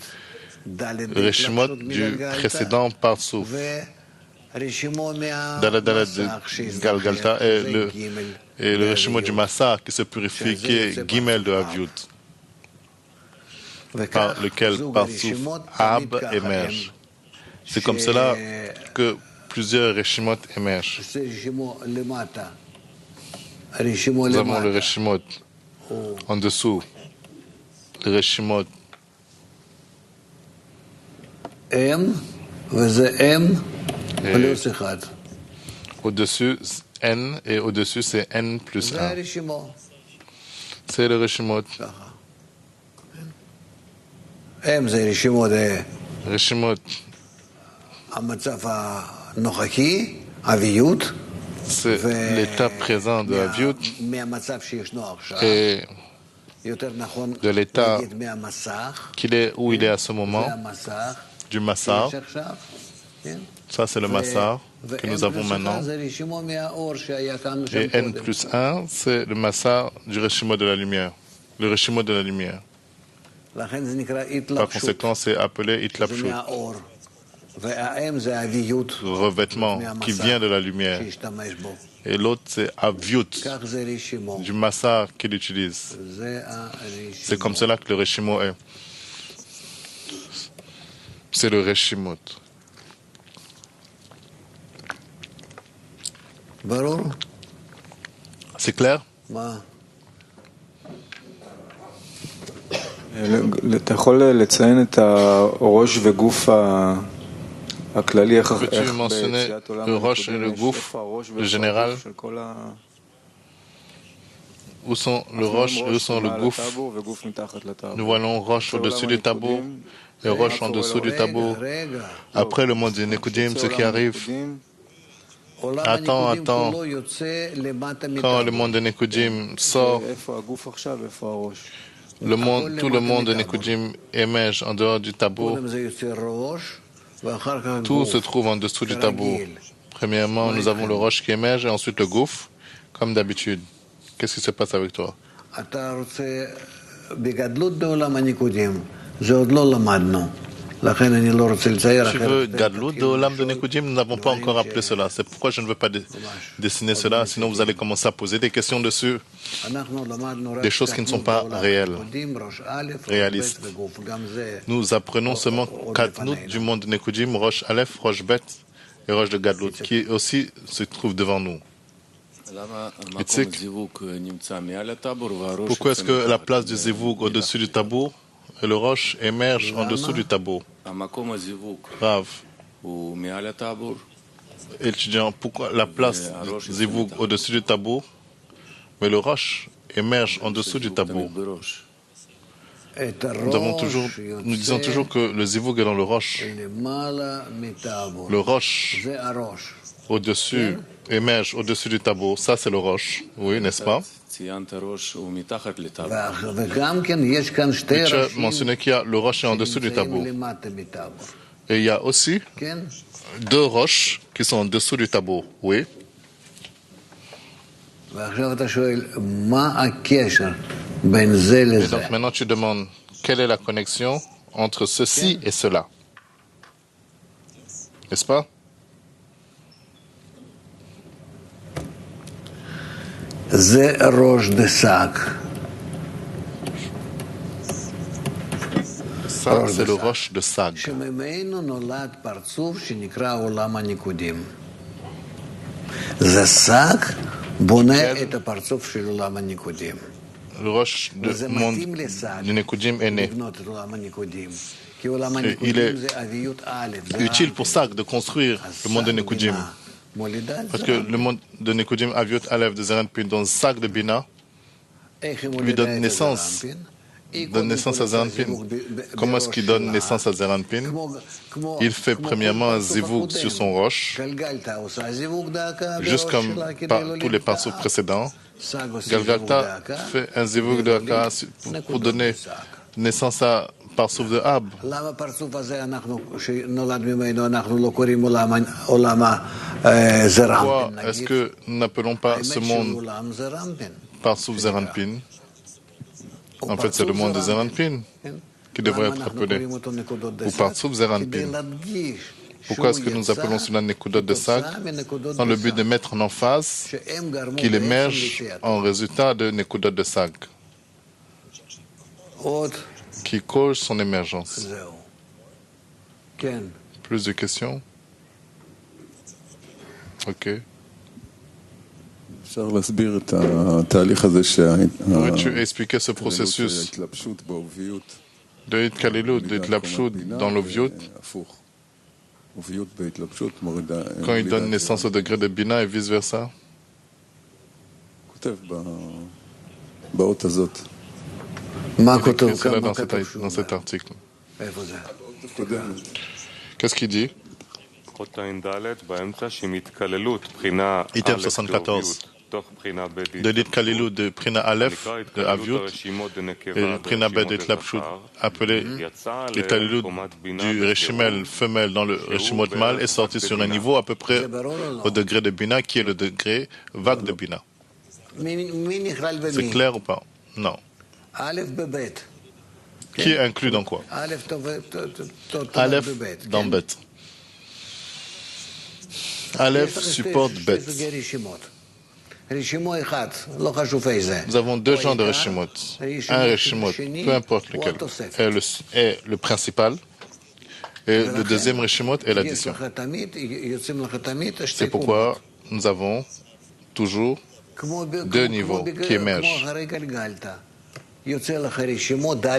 Rishimot du précédent partsouf. Dalet de Galgalta et le Rishimot du Massar qui se purifie, qui est Gimel de Aviut, par lequel partsouf Ab émerge. C'est comme cela que plusieurs Rishimot émergent. Nous avons le Rishimot en dessous, le Rishimot au-dessus N, et au-dessus c'est N plus 1. C'est le Rishimot. Rishimot. C'est l'état présent de Aviut et de l'état où il est à ce moment du Massar. Ça, c'est le Massar que nous avons maintenant. Et N plus 1, c'est le Massar du Rishimot de la lumière. Le Rishimot de la lumière. Par conséquent, c'est appelé Itlapshut. Revêtement qui vient de la lumière. Et l'autre, c'est Aviut, du Massar qu'il utilise. C'est comme cela que le Rishimot est. C'est le Rishimot. C'est clair? אתה יכול לציין את הראש וגוף הכללי, איך ביציאת עולם שפע הראש ופע הגוף של כל Où sont le roche et où sont le gouffre? Nous voyons roche au-dessus du tabou et roche en dessous du tabou. Après le monde des Nekudim, ce qui arrive, attends, quand le monde des Nekudim sort, tout le monde de Nekudim émerge en dehors du tabou. Tout se trouve en dessous du tabou. Premièrement, nous avons le roche qui émerge et ensuite le gouffre, comme d'habitude. Qu'est-ce qui se passe avec toi? Tu veux Gadlut de Olam de Nekudim? Nous n'avons pas encore appelé cela. C'est pourquoi je ne veux pas dessiner cela, sinon vous allez commencer à poser des questions dessus, des choses qui ne sont pas réelles, réalistes. Nous apprenons seulement Gadlut du monde de Nekudim, Roche Aleph, Roche Bet et Roche de Gadlut, qui aussi se trouve devant nous. Pourquoi est-ce que la place du Zivug au-dessus du tabou et le roche émerge en dessous du tabou? Rav. Étudiant, pourquoi la place du Zivug au-dessus du tabou, mais le roche émerge en dessous du tabou? Nous disons toujours que le Zivug est dans le roche. Le roche au-dessus émerge au-dessus du tabou. Ça, c'est le roche. Oui, n'est-ce pas? Et tu as mentionné qu'il y a le roche en dessous du tabou. Et il y a aussi deux roches qui sont en dessous du tabou. Oui. Et donc maintenant tu demandes quelle est la connexion entre ceci et cela. N'est-ce pas? ça, c'est le roche de Sag. Le roche du monde du Nekudim est né. Et il est utile pour Sag de construire le monde de Nekudim. Parce que le monde de Nekudim, Aviot Aleph de Zeranpin, dans Sag de Bina, lui donne naissance à Zeranpin. Comment est-ce qu'il donne naissance à Zeranpin? Il fait premièrement un zivug sur son roche, juste comme tous les parsouf précédents. Galgalta fait un zivug de Haka pour donner naissance à parsouf de Ab. Pourquoi est-ce que nous n'appelons pas ce monde parsouf Zeranpin? En fait, c'est le monde de Zeranpin qui devrait être appelé, ou parsouf Zeranpin. Pourquoi est-ce que nous appelons cela Nekudot de Sag? Dans le but de mettre en emphase qu'il émerge en résultat de Nekudot de Sag, qui cause son émergence. Plus de questions? Ok. Pourrais-tu expliquer ce processus de Hitkalilut, de Hitlapshut dans l'Oviut, quand il donne naissance au degré de Bina et vice-versa? Il écrit cela dans cet article. Qu'est-ce qu'il dit? Item 74. De l'Hitkalilut de Prina Aleph, de Aviut, et Prina Bet de Tlapshut, appelé l'Hitkalilut du Reshimel femelle dans le Reshimot mâle, est sorti sur un niveau à peu près au degré de Bina, qui est le degré vague de Bina. C'est clair ou pas? Non. Qui est inclus dans quoi? Aleph dans Bet. Aleph supporte Bet. Nous avons deux genres de Reshimot. Un Reshimot, peu importe lequel, est le principal, et le deuxième Reshimot est l'addition. C'est pourquoi nous avons toujours deux niveaux qui émergent.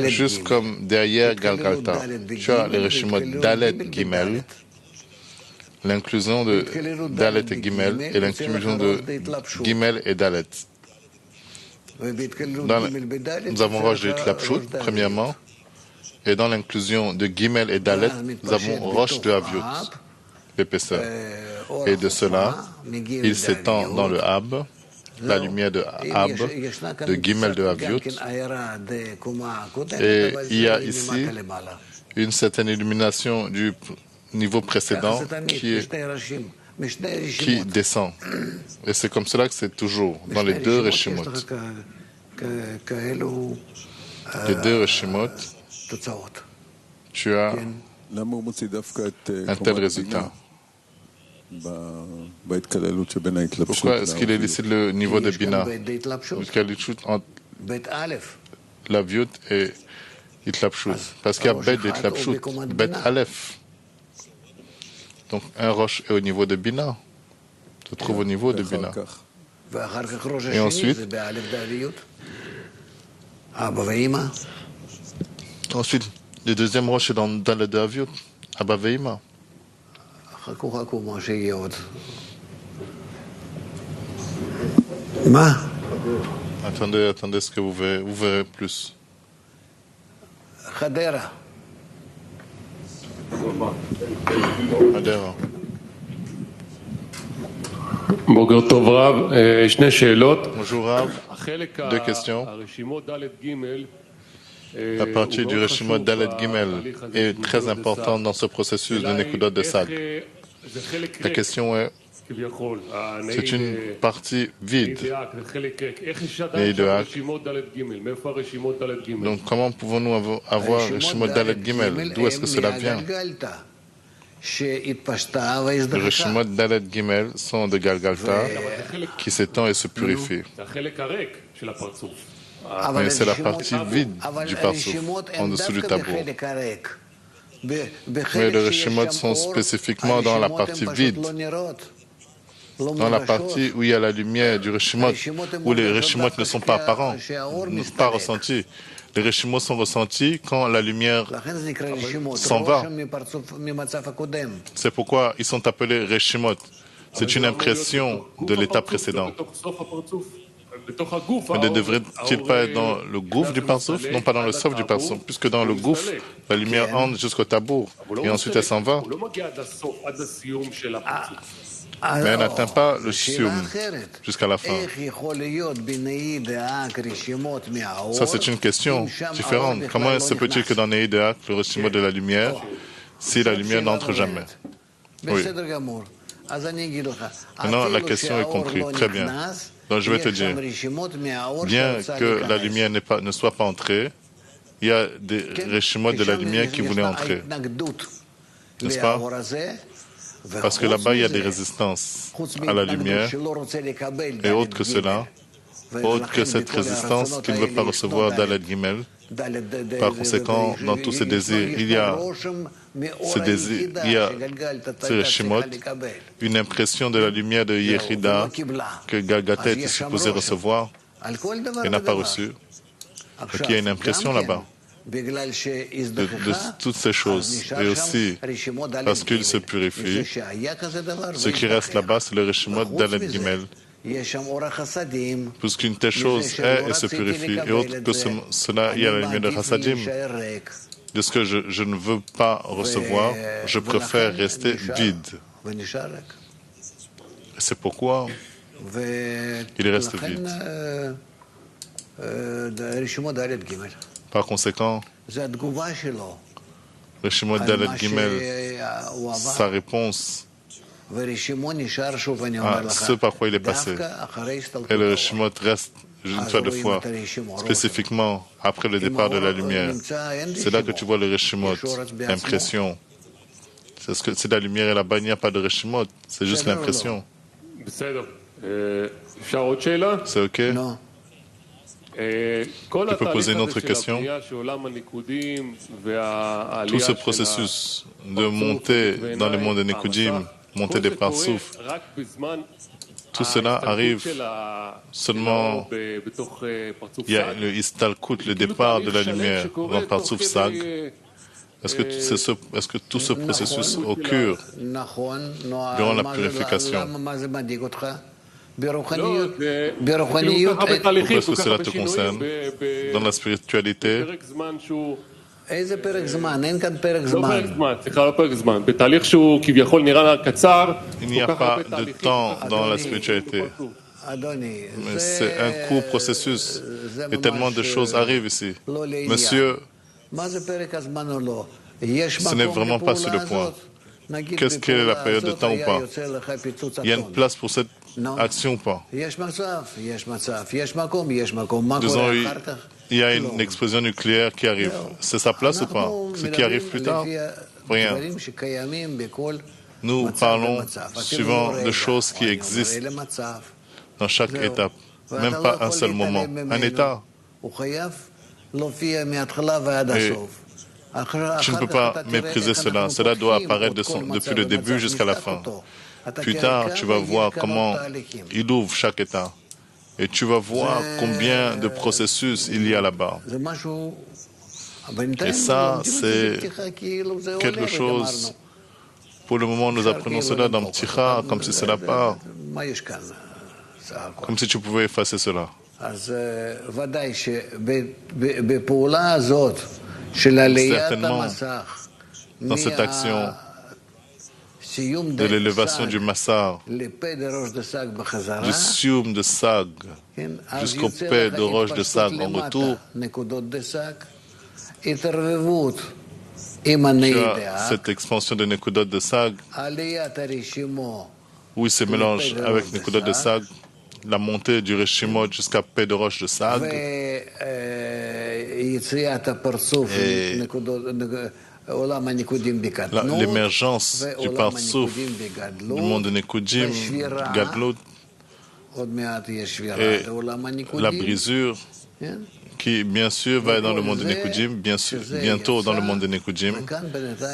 Juste comme derrière Galgalta, tu as les Reshimot Dalet Gimel, l'inclusion de Dalet et Gimel et l'inclusion de Gimel et Dalet. Nous avons roche de Tlapshut, premièrement, et dans l'inclusion de Gimel et Dalet, nous avons roche de Aviut, l'épaisseur. Et de cela, il s'étend dans le Ab, la lumière de Ab, de Gimel de Aviut, et il y a ici une certaine illumination du niveau précédent qui descend. Et c'est comme cela que c'est toujours dans les deux Reshimot. Les deux Reshimot, tu as un tel résultat. Pourquoi est-ce qu'il est ici le niveau de Bina, entre l'Aviut et Hitlapshut? Parce qu'il y a Bet de Hitlapshut, Bet Aleph. Donc un roche est au niveau de Bina, se trouve au niveau de Bina. Et ensuite, le deuxième roche est dans le de Aviut, Abba Veima. Attendez ce que vous verrez plus. Hadera. Bonjour Rav, deux questions. La partie du Reshimot Dalet Gimel est très importante dans ce processus de Nekudot de Sag. La question est, c'est une partie vide et idéale. Donc comment pouvons-nous avoir Reshimot Dalet Gimel? D'où est-ce que cela vient? Les Reshimot Dalet Gimel sont de Galgalta qui s'étend et se purifie. Mais c'est la partie vide du parsouf, en dessous du tabour. Mais les Reshimot sont spécifiquement dans la partie vide, dans la partie où il y a la lumière du Reshimot, où les Reshimot ne sont pas apparents, ne sont pas ressentis. Les Reshimot sont ressentis quand la lumière s'en va. C'est pourquoi ils sont appelés Reshimot. C'est une impression de l'état précédent. Mais ne devrait-il pas être dans le gouffre du parsouf? Non, pas dans le sof du parsouf, puisque dans le gouffre, la lumière entre jusqu'au tabour, et ensuite elle s'en va. Mais elle n'atteint pas le sium jusqu'à la fin. Ça, c'est une question différente. Comment se peut-il que dans Neïdeak, le reshimot de la lumière, si la lumière n'entre jamais? Oui. Maintenant, la question est comprise. Très bien. Donc, je vais te dire, bien que la lumière ne soit pas entrée, il y a des reshimot de la lumière qui voulaient entrer. N'est-ce pas? Parce que là-bas, il y a des résistances à la lumière, et autre que cela, autre que cette résistance qui ne veut pas recevoir Dalet Gimel. Par conséquent, dans tous ces désirs, il y a ces désirs, il y a ces reshimot, une impression de la lumière de Yechida que Galgata était supposé recevoir et n'a pas reçu. Donc il y a une impression là-bas de toutes ces choses. Et aussi, parce qu'il se purifie, ce qui reste là-bas, c'est le reshimot d'Alet Gimel. Puisqu'une telle chose est et se purifie, et autre que cela, il y a la lumière de Chassadim. De ce que je ne veux pas recevoir, je préfère rester vide. C'est pourquoi il reste vide. Par conséquent, le Shimon Dalet Gimel, sa réponse à ce par quoi il est passé. Et le Shimon reste une fois de fois, spécifiquement après le départ de la lumière. C'est là que tu vois le Reshimot, l'impression. Parce que si la lumière est là-bas, il n'y a pas de Reshimot, c'est juste l'impression. C'est OK? Tu peux poser une autre question? Tout ce processus de monter dans le monde de Nekudim, monter des parsouf, tout cela arrive seulement, il y a le Istalkut, le départ de la lumière dans Parsouf Sag. Est-ce que tout ce processus occure durant la purification? Pourquoi est-ce que cela te concerne? Dans la spiritualité, il n'y a pas de temps dans la spiritualité. Mais c'est un court processus et tellement de choses arrivent ici. Monsieur, ce n'est vraiment pas sur le point. Qu'est-ce qu'est la période de temps ou pas? Il y a une place pour cette action ou pas? Disons, il y a une explosion nucléaire qui arrive. C'est sa place ou pas? Ce qui arrive plus tard? Rien. Nous parlons suivant de choses qui existent dans chaque étape. Même pas un seul moment. Un état. Et tu ne peux pas mépriser cela. Cela doit apparaître depuis le début jusqu'à la fin. Plus tard, tu vas voir comment il ouvre chaque état. Et tu vas voir combien de processus il y a là-bas. Et ça, c'est quelque chose... Pour le moment, nous apprenons cela dans Pticha, comme si cela part. Comme si tu pouvais effacer cela. Certainement, dans cette action de l'élévation du Massar, du Sium de Sag, jusqu'au paix de roche de Sag en retour, tu as cette expansion de Nekudot de Sag, où il se mélange avec Nekudot de Sag, la montée du Reshimot jusqu'à paix de roche de Sag, et l'émergence du Parsouf, du monde de Nekudim, Gadlut, et la brisure qui bien sûr va dans le monde de Nekudim, bientôt dans le monde de Nekudim,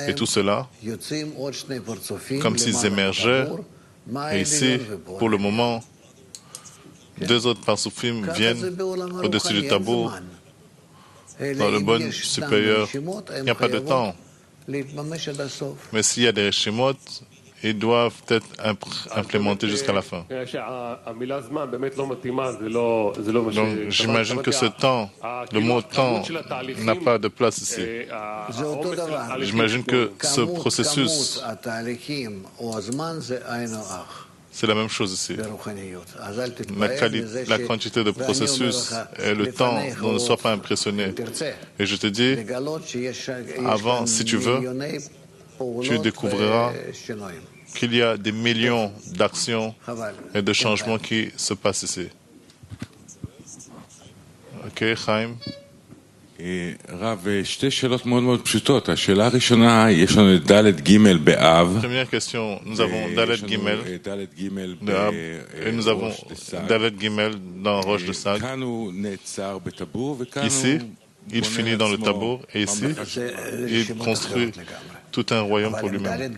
et tout cela, comme s'ils émergeaient, et ici, pour le moment, deux autres parsoufim viennent au-dessus du tabou, dans le bon supérieur. Il n'y a pas de temps. Mais s'il y a des reshimot, ils doivent être implémentés jusqu'à la fin. Donc, j'imagine que ce temps, le mot temps, n'a pas de place ici. J'imagine que ce processus, c'est la même chose ici. La quantité de processus et le temps dont ne sois pas impressionné. Et je te dis, avant, si tu veux, tu découvriras qu'il y a des millions d'actions et de changements qui se passent ici. Ok, Chaim? Première question, nous avons Dalet Gimel de Av et nous avons Dalet Gimel dans Roche de Sag. Ici, il finit dans le Tabour et ici, il construit tout un royaume pour lui-même.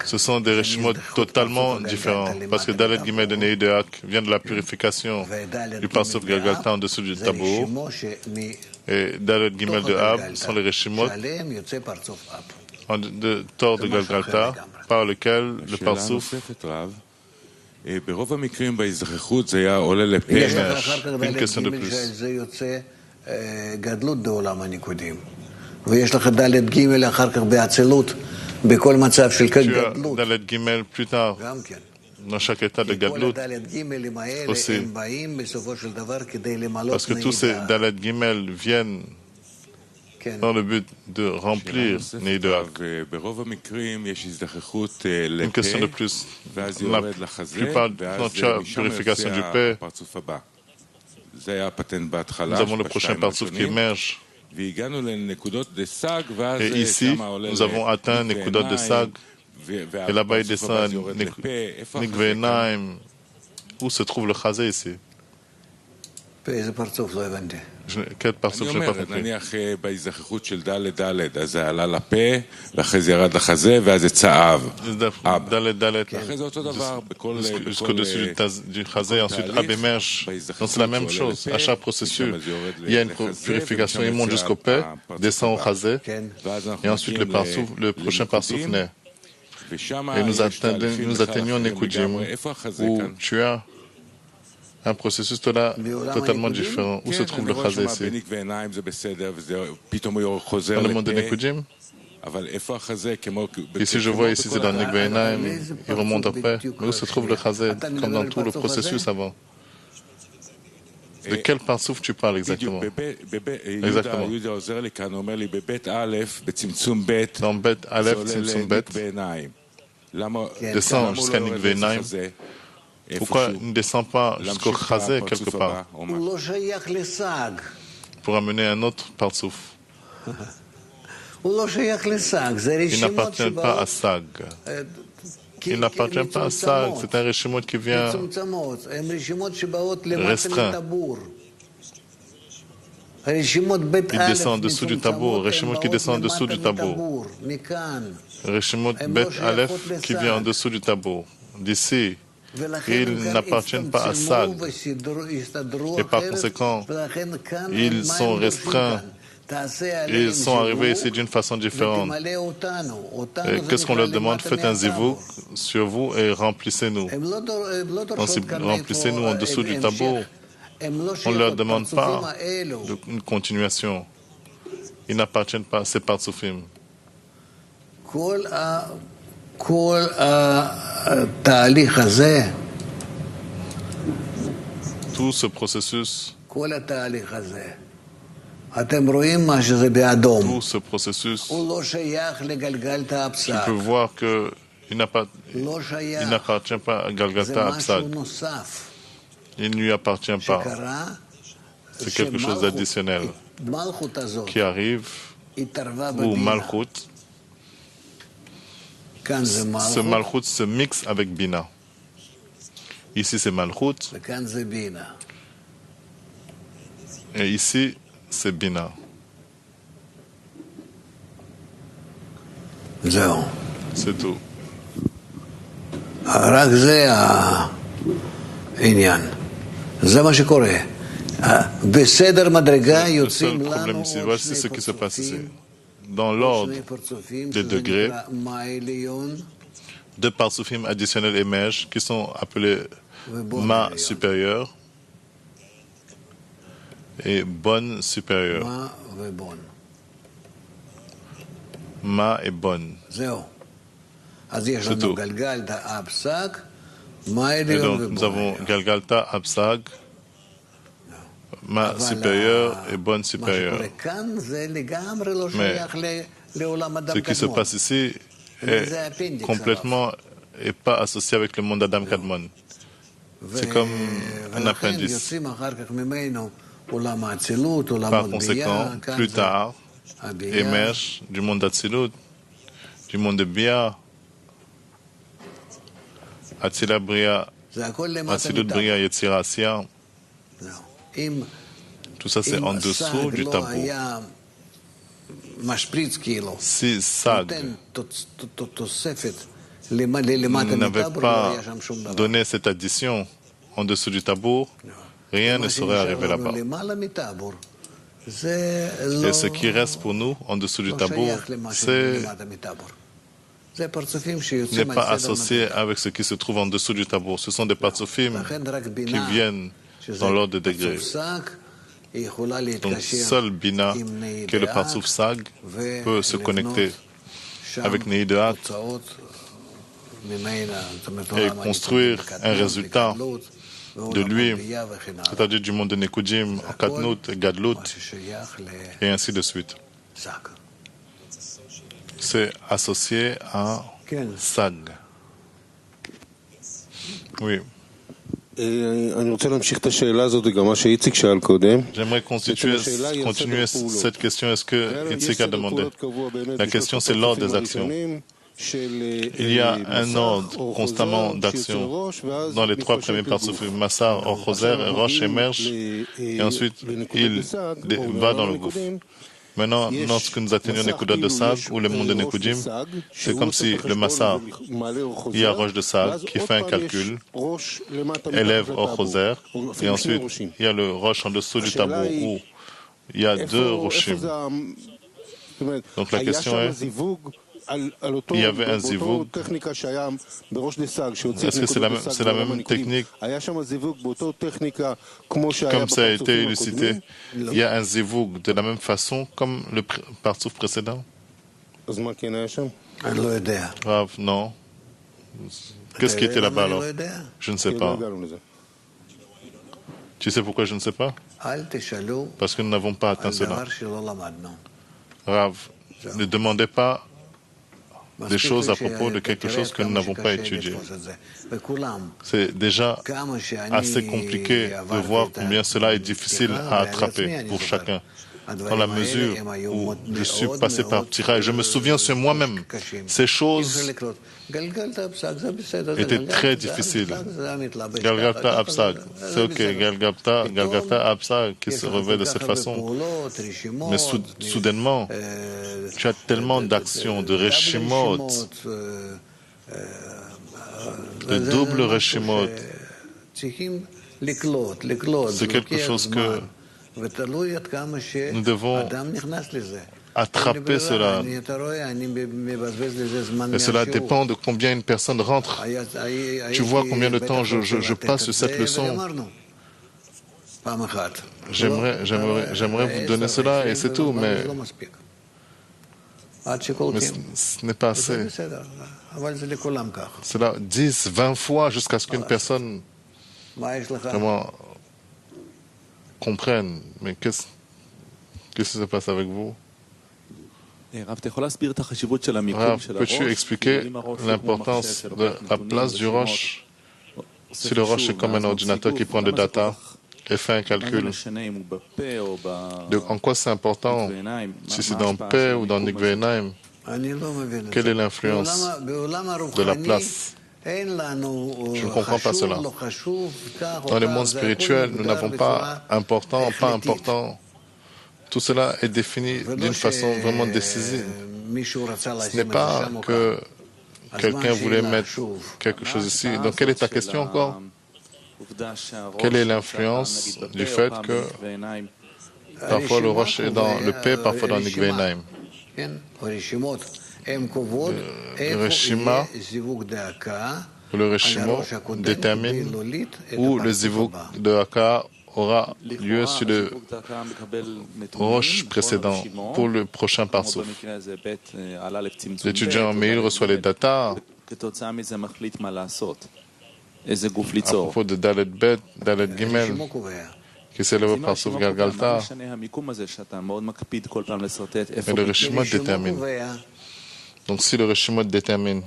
Ce sont des reshimot totalement différents, parce que Dalet Gimel de Neideak vient de la purification du Parsuf Galgalta en dessous du Tabour, et Dalet Gimel de Ab sont les reshimot de Tor de Galgalta, par lequel le Parsuf émerge. Une question de plus. ויש לך ד' ג' אחר כך בעצילות, בכל מצב של גדלות. ד' ג' plus tard, dans chaque état de Gadlut, aussi. Parce que tous ces Dalet Gimel viennent dans le but de remplir Neideak. Une question de plus. La plupart quand tu as purification du paix, nous avons le prochain Parsouf qui émerge. Et ici, nous avons atteint Nekudot de Sag, et là-bas il descend Nikve Naim. Où se trouve le Chazé ici? Quel Parsouf je n'ai pas compris? Dalet, jusqu'au-dessus du Chazé, ensuite Ab émerge. Donc c'est la même chose. À chaque processus, il y a une purification, il monte jusqu'au Pé, descend au Chazé, et ensuite le prochain Parsouf naît. Et nous atteignons Nekudim, où tu as un processus totalement différent. Où se trouve le Chazé ici? Dans le monde de Nekudim? Ici, je vois ici, c'est dans Nikve Einaim, il remonte après. Mais où se trouve le Chazé? Comme dans tout le processus avant. De quel Parsouf tu parles exactement? Exactement. Dans Bet Aleph, Tzimtzum Bet, descend jusqu'à Nikve Einaim. Pourquoi il ne descend pas jusqu'au Chazé quelque part pour amener un autre Parsouf? Il n'appartient pas à Sag. Il n'appartient pas à Sag. C'est un reshimot qui vient restreint. Il descend en dessous du Tabour. Reshimot qui descend en dessous du Tabour. Reshimot Bet Aleph qui vient en dessous du Tabour. D'ici, ils n'appartiennent pas à Sag. Et par conséquent, ils sont restreints. Ils sont arrivés ici d'une façon différente. Et qu'est-ce qu'on leur demande? Faites un zivouk sur vous et remplissez-nous. Remplissez-nous en dessous du Tabour. On ne leur demande pas une continuation. Ils n'appartiennent pas à ces Parsoufim. Tout ce processus, tout ce processus, tu peux voir qu'il n'appartient pas à Galgalta Absag. Il ne lui appartient pas. C'est quelque chose d'additionnel qui arrive, ou Malchut. Ce Malchut se mixe avec Bina. Ici c'est Malchut, Et ici, c'est Bina. C'est tout. רק זה העניין. זה מה שקורה. בסדר מדרגה יוצאים לנו עוד שני פרצופים. Dans l'ordre des degrés, deux partsufim additionnels émergent qui sont appelés ma supérieur et bonne supérieure. Ma et bonne. C'est tout. Et donc nous avons Galgalta, Absag, ma supérieure et bonne supérieure. Mais ce qui se passe ici est complètement et pas associé avec le monde d'Adam Kadmon. C'est comme un appendice. Par conséquent, plus tard, émerge du monde d'Atsilut, du monde de Bia, Atzila Bria, Atsilut Bria, Yetzira Asya. Tout ça, c'est en dessous du tabou. Si Sag n'avait pas donné cette addition en dessous du tabou, rien ne serait arrivé là-bas. Et ce qui reste pour nous en dessous du tabou, n'est pas associé avec ce qui se trouve en dessous du tabou. Ce sont des partsufim qui viennent dans l'ordre de degrés. Donc, seul Bina, qui est le partsuf Sag, peut se connecter avec Nei de Hak et construire un résultat de lui, c'est-à-dire du monde de Nekudim, Katnut, Gadlut, et ainsi de suite. C'est associé à Sag. Oui. J'aimerais continuer cette question. Est-ce que Itzik a demandé? La question, c'est l'ordre des actions. Il y a un ordre constamment d'action dans les trois premiers partsufim. Massar, Orchoser et Rosh émergent et ensuite il va dans le gouffre. Maintenant, lorsque nous atteignons Nekuda de Sag ou le monde de Nekudim, c'est comme si le Massar, il y a Roche de Sag qui fait un calcul, élève Orchoser, et ensuite il y a le Roche en dessous du tabou où il y a deux Roshim. Donc la question est, il y avait un zivug. Est-ce que c'est la même technique? Comme ça a été élucidé, il y a un zivug de la même façon comme le partsuf précédent? Rav, non. Qu'est-ce qui était là-bas alors? Je ne sais pas. Tu sais pourquoi je ne sais pas? Parce que nous n'avons pas atteint cela. Rav, ne demandez pas des choses à propos de quelque chose que nous n'avons pas étudié. C'est déjà assez compliqué de voir combien cela est difficile à attraper pour chacun. Dans la mesure où je suis passé par Ptira, et je me souviens sur moi-même, ces choses étaient très difficiles. Galgalta Absag, c'est ok, Galgalta Absag qui se revêt de cette façon. Mais soudainement, tu as tellement d'actions, de reshimot, de double reshimot. C'est quelque chose que nous devons attraper cela. Et cela dépend de combien une personne rentre. Tu vois combien de temps je passe sur cette leçon. J'aimerais vous donner cela et c'est tout, mais ce n'est pas assez. Cela 10, 20 fois jusqu'à ce qu'une personne vraiment comprenne. Mais qu'est-ce qui se passe avec vous? Rav, peux-tu expliquer l'importance de la place du Roche? Si le Roche est comme un ordinateur qui prend des data et fait un calcul, en quoi c'est important? Si c'est dans Peh ou dans Nikveinaim, quelle est l'influence de la place? Je ne comprends pas cela. Dans le monde spirituel, nous n'avons pas important, pas important. Tout cela est défini d'une façon vraiment décisive. Ce n'est pas que quelqu'un voulait mettre quelque chose ici. Donc, quelle est ta question encore? Quelle est l'influence du fait que parfois le roche est dans le P, parfois dans Nikveinaim? Le Reshima ou le Reshimo détermine où le zivuk de Haka aura lieu sur le roche précédent pour le prochain parsouf. L'étudiant Meir reçoit les datas à propos de Dalet Bet, Dalet Gimel, qui s'élève au parsouf Galgalta. Et le Reshimot détermine. Donc si le Reshimot détermine,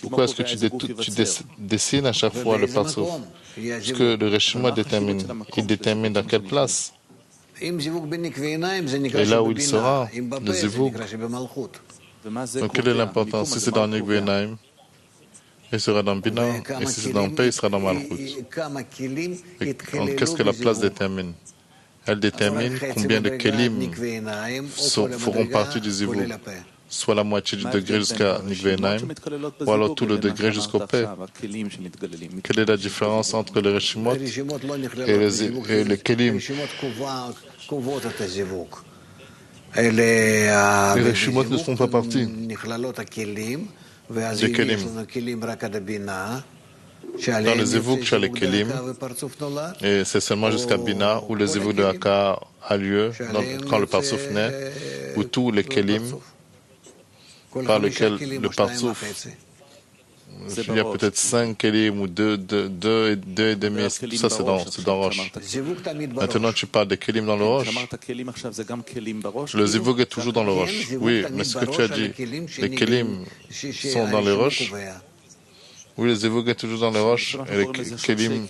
pourquoi est-ce que tu dessines à chaque fois le parsouf? Parce que le Reshimot détermine. Il détermine dans quelle place. Et là où il sera, le zivuk. Donc quelle est l'importance? Si c'est dans Nikveinaim, il sera dans Bina, et si c'est dans P, il sera dans Malchut. Donc qu'est-ce que la place détermine? Elle détermine combien de kelim feront partie du zivuk. Soit la moitié du degré jusqu'à Nikveinaim, ou alors tout le degré jusqu'au P. Quelle est la différence entre le Reshimot et le Kelim? Les Reshimot ne font pas partie des Kelim. Dans le Zivuk, tu as les Kelim, et c'est seulement jusqu'à Bina où le Zivuk de Haka a lieu, donc quand le Parsouf naît, où tous les Kelim par lequel le Partsouf, il y a peut-être 5 kelim ou 2 et demi, tout ça c'est dans Roche. Maintenant tu parles des kelim dans le Roche. Le zivug est toujours dans le Roche. Oui, mais ce que tu as dit, les kelim sont dans les roches. Oui, le zivug est toujours dans les roches et les kelim,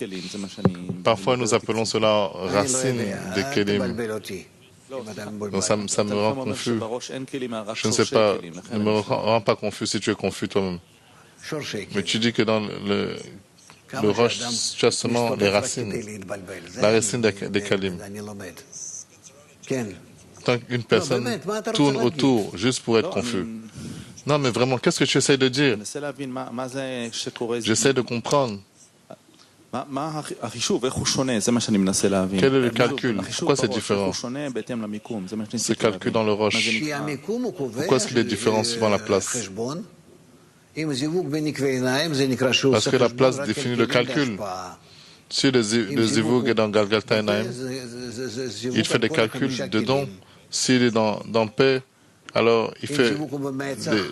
parfois nous appelons cela racine des kelim. Donc ça me rend confus. Je ne sais pas, ne me rends pas confus si tu es confus toi-même. Mais tu dis que dans le roche, tu as seulement les racines, la racine des kalim. Tant qu'une personne tourne autour juste pour être confus. Non, mais vraiment, qu'est-ce que tu essaies de dire? J'essaie de comprendre. Quel est le calcul? Pourquoi c'est différent? C'est calcul dans le roche. Pourquoi est-ce qu'il est différent suivant la place? Parce que la place définit le calcul. Si le zivug est dans Galgalta Enaim, il fait des calculs dedans. S'il est dans P, alors il fait des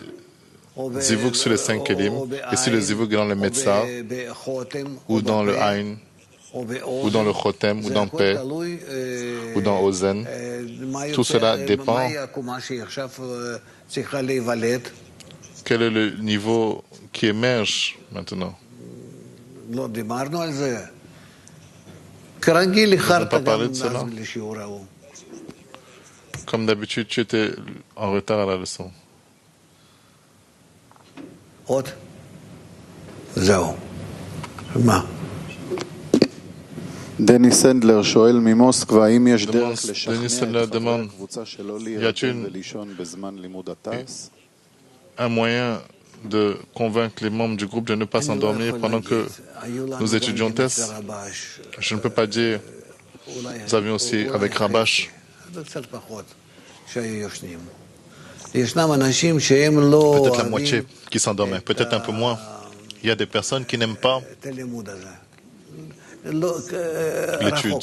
zivug sur les 5 kelim. Et si le zivug est dans le Metzar, ou dans le Ain, ou dans le Chotem, ou dans P, ou dans Ozen, tout cela dépend. Quel est le niveau qui émerge maintenant? Nous n'avons pas parlé de cela. Comme d'habitude, tu étais en retard à la leçon. Denis Sendler demande, y a-t-il un moyen de convaincre les membres du groupe de ne pas s'endormir pendant que nous étudions TES? Je ne peux pas dire. Nous avions aussi avec Rabash. Peut-être la moitié qui s'endormaient, peut-être un peu moins. Il y a des personnes qui n'aiment pas l'étude.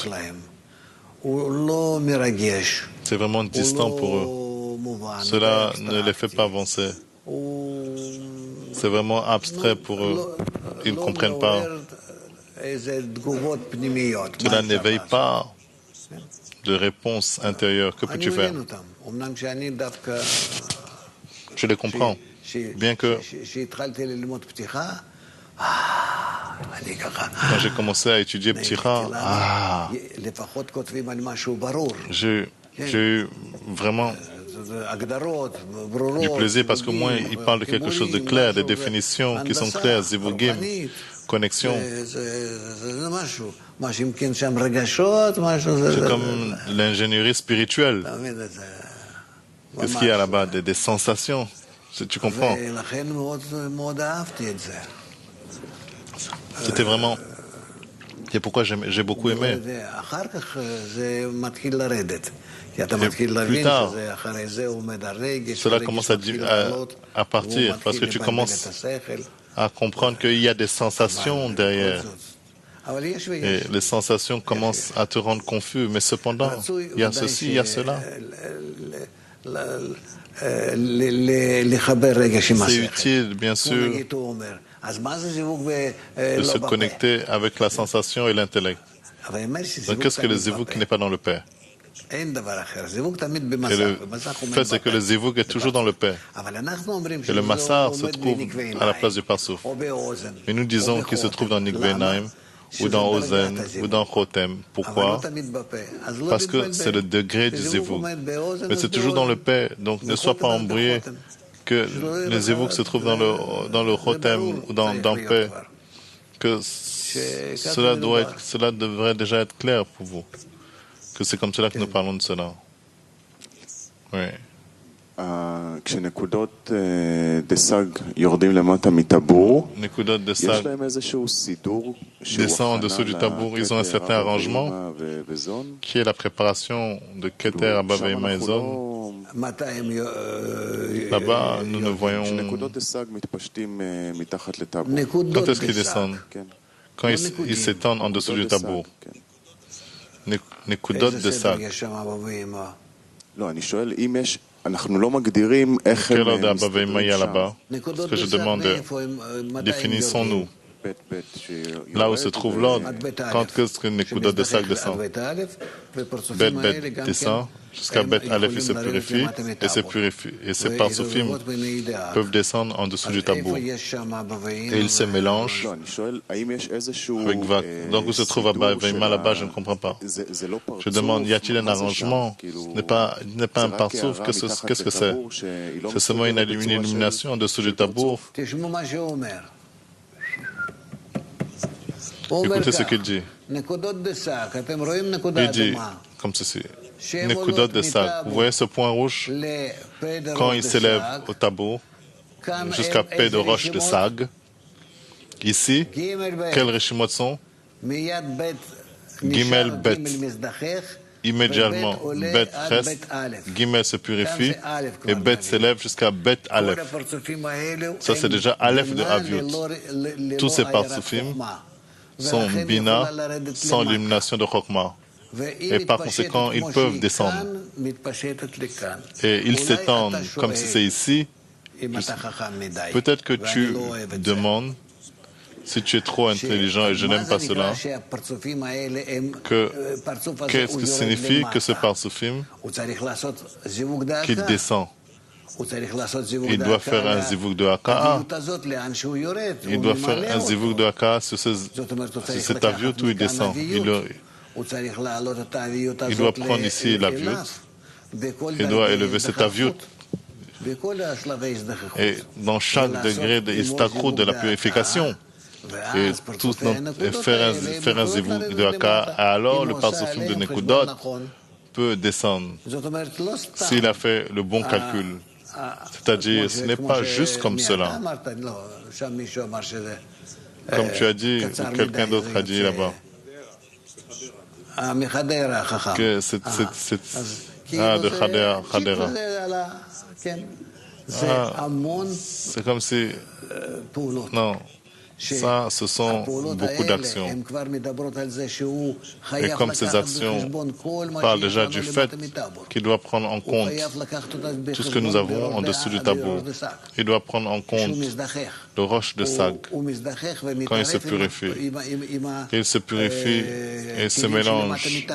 C'est vraiment distant pour eux. Cela ne les fait pas avancer. C'est vraiment abstrait pour eux. Ils ne comprennent pas. Cela n'éveille pas de réponse intérieure. Que peux-tu faire? Je les comprends. Bien que quand j'ai commencé à étudier Ptira, j'ai eu vraiment du plaisir parce qu'au moins il parle de quelque chose de clair, des définitions qui sont claires, zivugim, connexion. C'est comme l'ingénierie spirituelle. Qu'est-ce qu'il y a là-bas? Des sensations. Tu comprends? C'était vraiment... C'est pourquoi j'ai beaucoup aimé. Et plus tard, cela commence à partir parce que tu commences à comprendre qu'il y a des sensations derrière. Et les sensations commencent à te rendre confus, mais cependant, il y a ceci, il y a cela. C'est utile, bien sûr, de se connecter avec la sensation et l'intellect. Donc, qu'est-ce que le zivug qui n'est pas dans le Père? Et le fait, c'est que le zivug est toujours dans le Père. Et le massar se trouve à la place du parsouf. Mais nous disons qu'il se trouve dans Nikveinaim, ou dans Ozen, ou dans Chotem. Pourquoi? Parce que c'est le degré du zivug. Mais c'est toujours dans le Père, donc ne sois pas embrouillé que le zivug se trouve dans le Chotem ou dans le Père. Que cela devrait déjà être clair pour vous. Que c'est comme cela que nous parlons de cela. Oui. כשנקודות דסג יורדים למטה מטבור, יש להם איזשהו סידור descend en dessous du tabour, ils ont un certain arrangement qui est la préparation de Keter, Abba, Veima et Zon. Là-bas, nous ne voyons... Quand est-ce qu'ils descendent? Quand ils s'étendent en dessous du tabour. נקודות דסג. לא, אני שואל, אם יש... אנחנו לא מגדירים איך הם מסתדרים שם. Ce que je demande, définissons-nous. Là où se trouve l'ordre, quand est-ce que Nekuda de Sag descend? Bet descend, jusqu'à Bet Aleph il se purifie, et ces parsoufim peuvent descendre en dessous du tabou. Et ils se mélangent avec Vak. Donc où se trouve Abba Veima là-bas, je ne comprends pas. Je demande, y a-t-il un arrangement? Ce n'est pas un parsouf, qu'est-ce que c'est? C'est seulement une illumination en dessous du tabou. Écoutez ce qu'il dit. Il dit comme ceci. Nekudot de Sag. Vous voyez ce point rouge? Quand il s'élève au tabou, jusqu'à paix de roche de Sag, ici, quels réchimot sont? Gimel Bet. Immédiatement, Bet Ches, Gimel se purifie, et Bet s'élève jusqu'à Bet Aleph. Ça, c'est déjà Aleph de Aviut. Tous ces parsoufim sont Bina, sans l'illumination de Chokma. Et par conséquent, ils peuvent descendre. Et ils s'étendent comme si c'est ici. Peut-être que tu demandes, si tu es trop intelligent, et je n'aime pas cela, qu'est-ce que signifie que ce parsoufim qui descend? Il doit faire un zivug de Haka'a. Il doit faire un zivug de Haka'a sur cet aviut où il descend. Il doit prendre ici l'aviut. Il doit élever cet aviut. Et dans chaque degré de istakrut, de la purification, et faire un zivug de Haka'a, alors le parsoufim de Nekudot peut descendre. S'il a fait le bon calcul. C'est-à-dire, ce n'est pas juste comme cela. Comme tu as dit, ou quelqu'un d'autre a dit là-bas, que c'est de Khadera. C'est comme si... Non. Ça, ce sont beaucoup d'actions. Et comme ces actions parlent déjà du fait qu'il doit prendre en compte tout ce que nous avons en dessous du tabou, il doit prendre en compte le roche de Sag quand il se purifie. Il se purifie et se mélange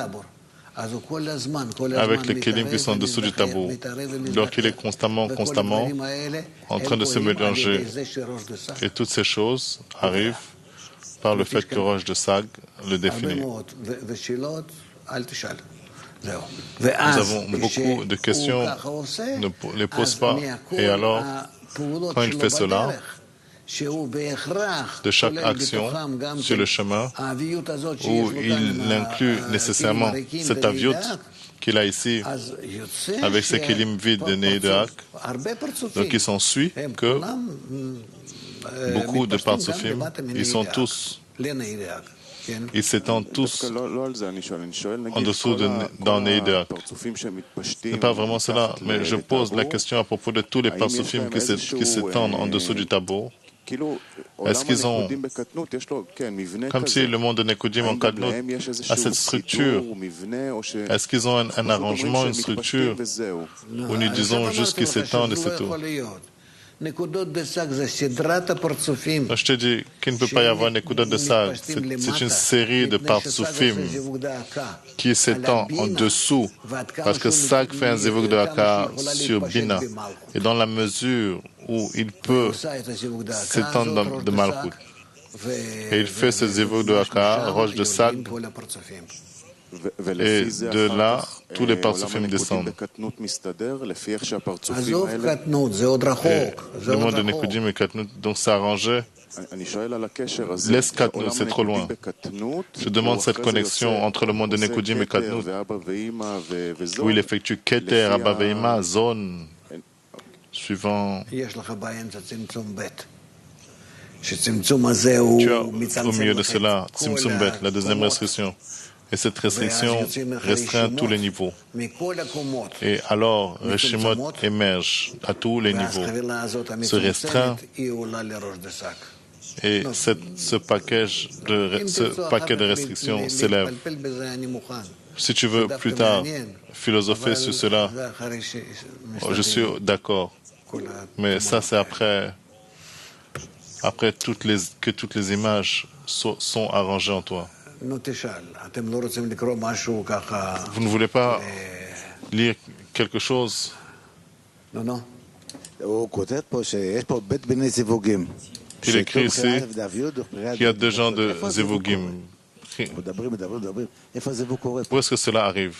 avec les kélim qui sont en dessous du tabou. Donc il est constamment en train de se mélanger. Et toutes ces choses arrivent par le fait que Roche de Sag le définit. Nous avons beaucoup de questions, ne les pose pas. Et alors, quand il fait cela, de chaque action sur le chemin, où il inclut nécessairement cet aviut qu'il a ici, avec ses kélim vides de Ney de Hak, donc il s'ensuit que beaucoup de partsufim, ils sont tous, ils s'étendent tous en dessous dans Ney de Hak. Ce n'est pas vraiment cela, mais je pose la question à propos de tous les partsufim qui s'étendent en dessous du tableau. Est-ce qu'ils ont, comme si le monde de Nekudim en Kadnut a cette structure, est-ce qu'ils ont un arrangement, une structure, où nous disons juste qu'ils s'étendent et c'est tout? Je te dis qu'il ne peut pas y avoir Nekudot de Sag. C'est une série de partsufim qui s'étend en dessous, parce que Sag fait un zivug de Haka sur Bina. Et dans la mesure où il peut s'étendre de Malchut, et il fait ce zivug de Haka, roche de Sag, et de là, tous les partsufim descendent. Le monde de Nekudim et Katnut, donc ça arrangeait. Laisse Katnut, c'est trop loin. Je demande cette connexion entre le monde de Nekudim et Katnut, où il effectue Keter, Abba Veima, zone, suivant. Tu as au milieu de cela, Tzimtzum Bet, la deuxième restriction. Et cette restriction restreint tous les niveaux. Et alors, Reshimot émerge à tous les niveaux, se restreint, et ce paquet de restrictions s'élève. Si tu veux plus tard philosopher sur cela, je suis d'accord. Mais ça, c'est après que toutes les images sont arrangées en toi. Vous ne voulez pas lire quelque chose? Non. Il écrit ici qu'il y a 2 genres de zivugim. Où est-ce que cela arrive?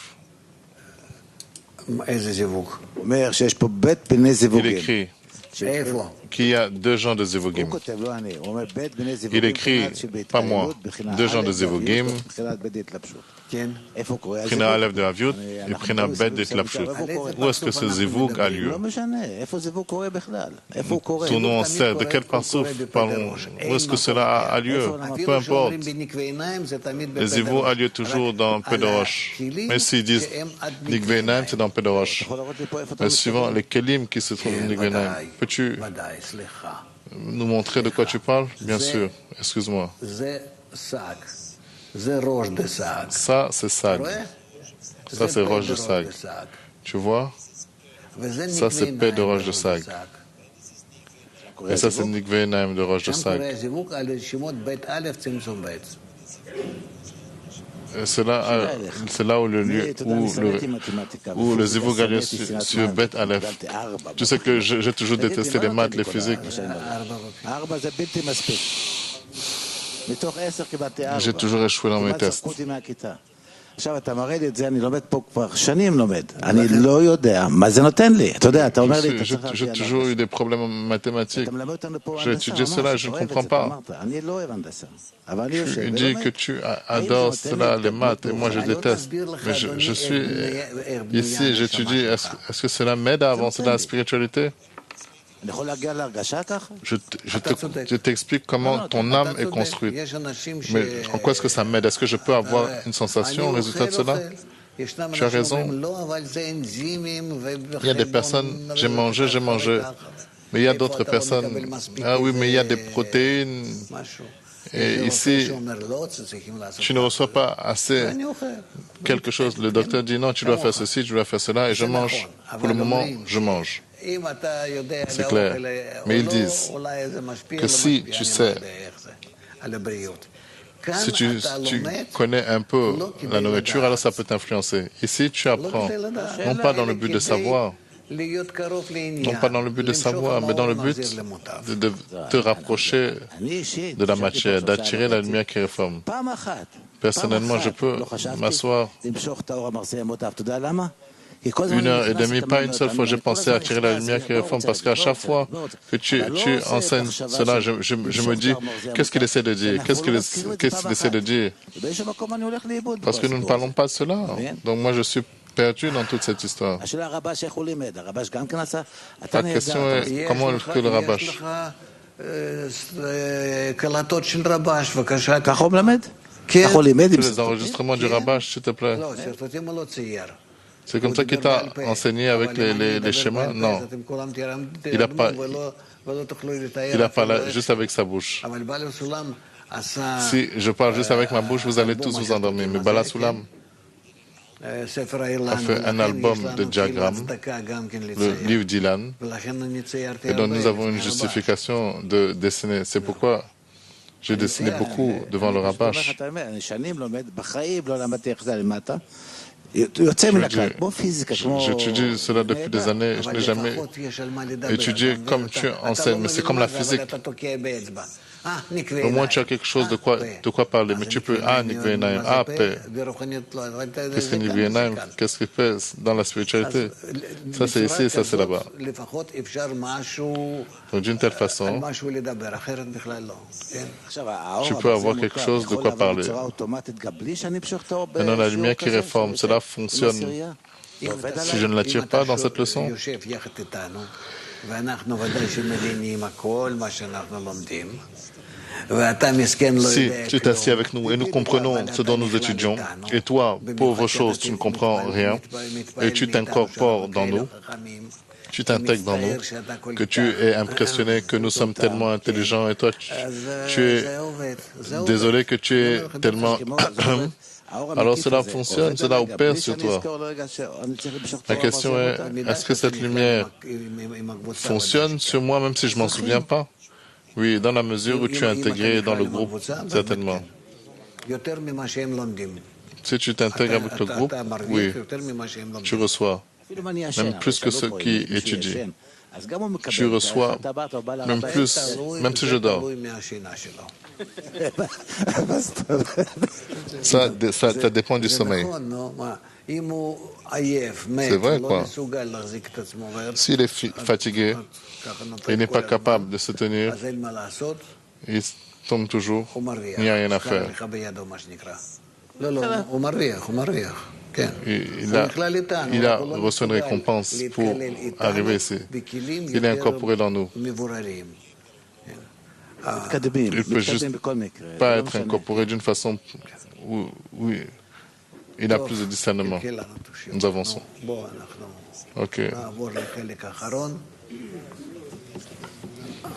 Il écrit qu'il y a 2 genres de zivugim. Il écrit, pas moi, 2 genres de zivugim, Prina Aleph de Aviut et Prina Bet de Tlapshut. Où est-ce que ce zivug a lieu? Tournons en cercle. De quel parsouf parlons? Où est-ce que cela a lieu? Peu importe. Le zivug a lieu toujours dans Pedorosh. Mais s'ils disent Nikveinaim, c'est dans Pedorosh. Mais suivant les kelim qui se trouvent dans Nikveinaim, peux-tu nous montrer de quoi tu parles? Bien sûr. Excuse-moi. Ça, c'est Sag. Ça, c'est roche de Sag. Tu vois? Ça, c'est paix de roche de Sag. Et ça, c'est Nikveinaim de roche de Sag. C'est là où le lieu, où le zivug a lieu sur Bet Aleph. Tu sais que j'ai toujours détesté les maths, les physiques. J'ai toujours échoué dans mes tests. J'ai toujours eu des problèmes mathématiques. J'ai étudié cela et je ne comprends pas. Tu dis que tu adores cela, les maths, et moi je déteste. Mais je suis ici, j'étudie. Est-ce que cela m'aide à avancer dans la spiritualité? Je t'explique comment ton âme est construite. Mais en quoi est-ce que ça m'aide? Est-ce que je peux avoir une sensation au résultat de cela? Tu as raison. Il y a des personnes, j'ai mangé. Mais il y a d'autres personnes, ah oui, mais il y a des protéines. Et ici, tu ne reçois pas assez quelque chose. Le docteur dit non, tu dois faire ceci, tu dois faire cela, et je mange. Pour le moment, je mange. C'est clair. Mais ils disent que si tu sais, si tu connais un peu la nourriture, alors ça peut t'influencer. Ici, tu apprends, non pas dans le but de savoir, non pas dans le but de savoir, mais dans le but de te rapprocher de la matière, d'attirer la lumière qui réforme. Personnellement, je peux m'asseoir 1h30, pas une seule fois j'ai pensé à acquérir la lumière qui réforme, parce qu'à chaque fois que tu enseignes cela, je me dis, qu'est-ce qu'il essaie de dire? Qu'est-ce qu'il essaie de dire? Parce que nous ne parlons pas de cela. Donc moi, je suis perdu dans toute cette histoire. La question est, comment est-ce que le Rabash? Tu les enregistrements du Rabash, s'il te plaît. C'est comme ça qu'il t'a enseigné avec les schémas? Non. Il a parlé juste avec sa bouche. Si je parle juste avec ma bouche, vous allez tous vous endormir. Mais Bala Sulam a fait un album de diagrammes, le livre d'Ilan, et donc nous avons une justification de dessiner. C'est pourquoi j'ai dessiné beaucoup devant le Rabash. J'étudie cela depuis des années, je n'ai jamais étudié comme tu enseignes, mais c'est comme la physique. Au moins tu as quelque chose de quoi parler, mais tu peux Nikvenaim, paix. Qu'est-ce que Nikvenaim? Qu'est-ce qu'il fait dans la spiritualité? Ça c'est ici, ça c'est là-bas. Donc d'une telle façon, tu peux avoir quelque chose de quoi parler. Maintenant la lumière qui réforme, cela fonctionne. Si je ne l'attire pas dans cette leçon, si tu t'assieds avec nous et nous comprenons ce dont nous étudions, et toi, pauvre chose, tu ne comprends rien, et tu t'incorpores dans nous, tu t'intègres dans nous, que tu es impressionné que nous sommes tellement intelligents, et toi, tu es désolé que tu es tellement... Alors cela fonctionne, cela opère sur toi. La question est, est-ce que cette lumière fonctionne sur moi même si je ne m'en souviens pas? Oui, dans la mesure où tu es intégré dans le groupe, certainement. Si tu t'intègres avec le groupe, oui, tu reçois, même plus que ceux qui étudient. Tu reçois même plus, même si je dors. Ça dépend du sommeil. C'est vrai, quoi. S'il est fatigué, il n'est pas capable de se tenir, il tombe toujours, il n'y a rien à faire. Il a reçu une récompense pour arriver ici. Il est incorporé dans nous. Il ne peut juste pas être incorporé d'une façon où il a plus de discernement. Nous avançons. Ok.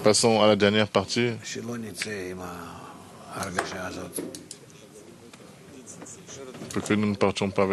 Passons à la dernière partie. Pour que nous ne partions pas avec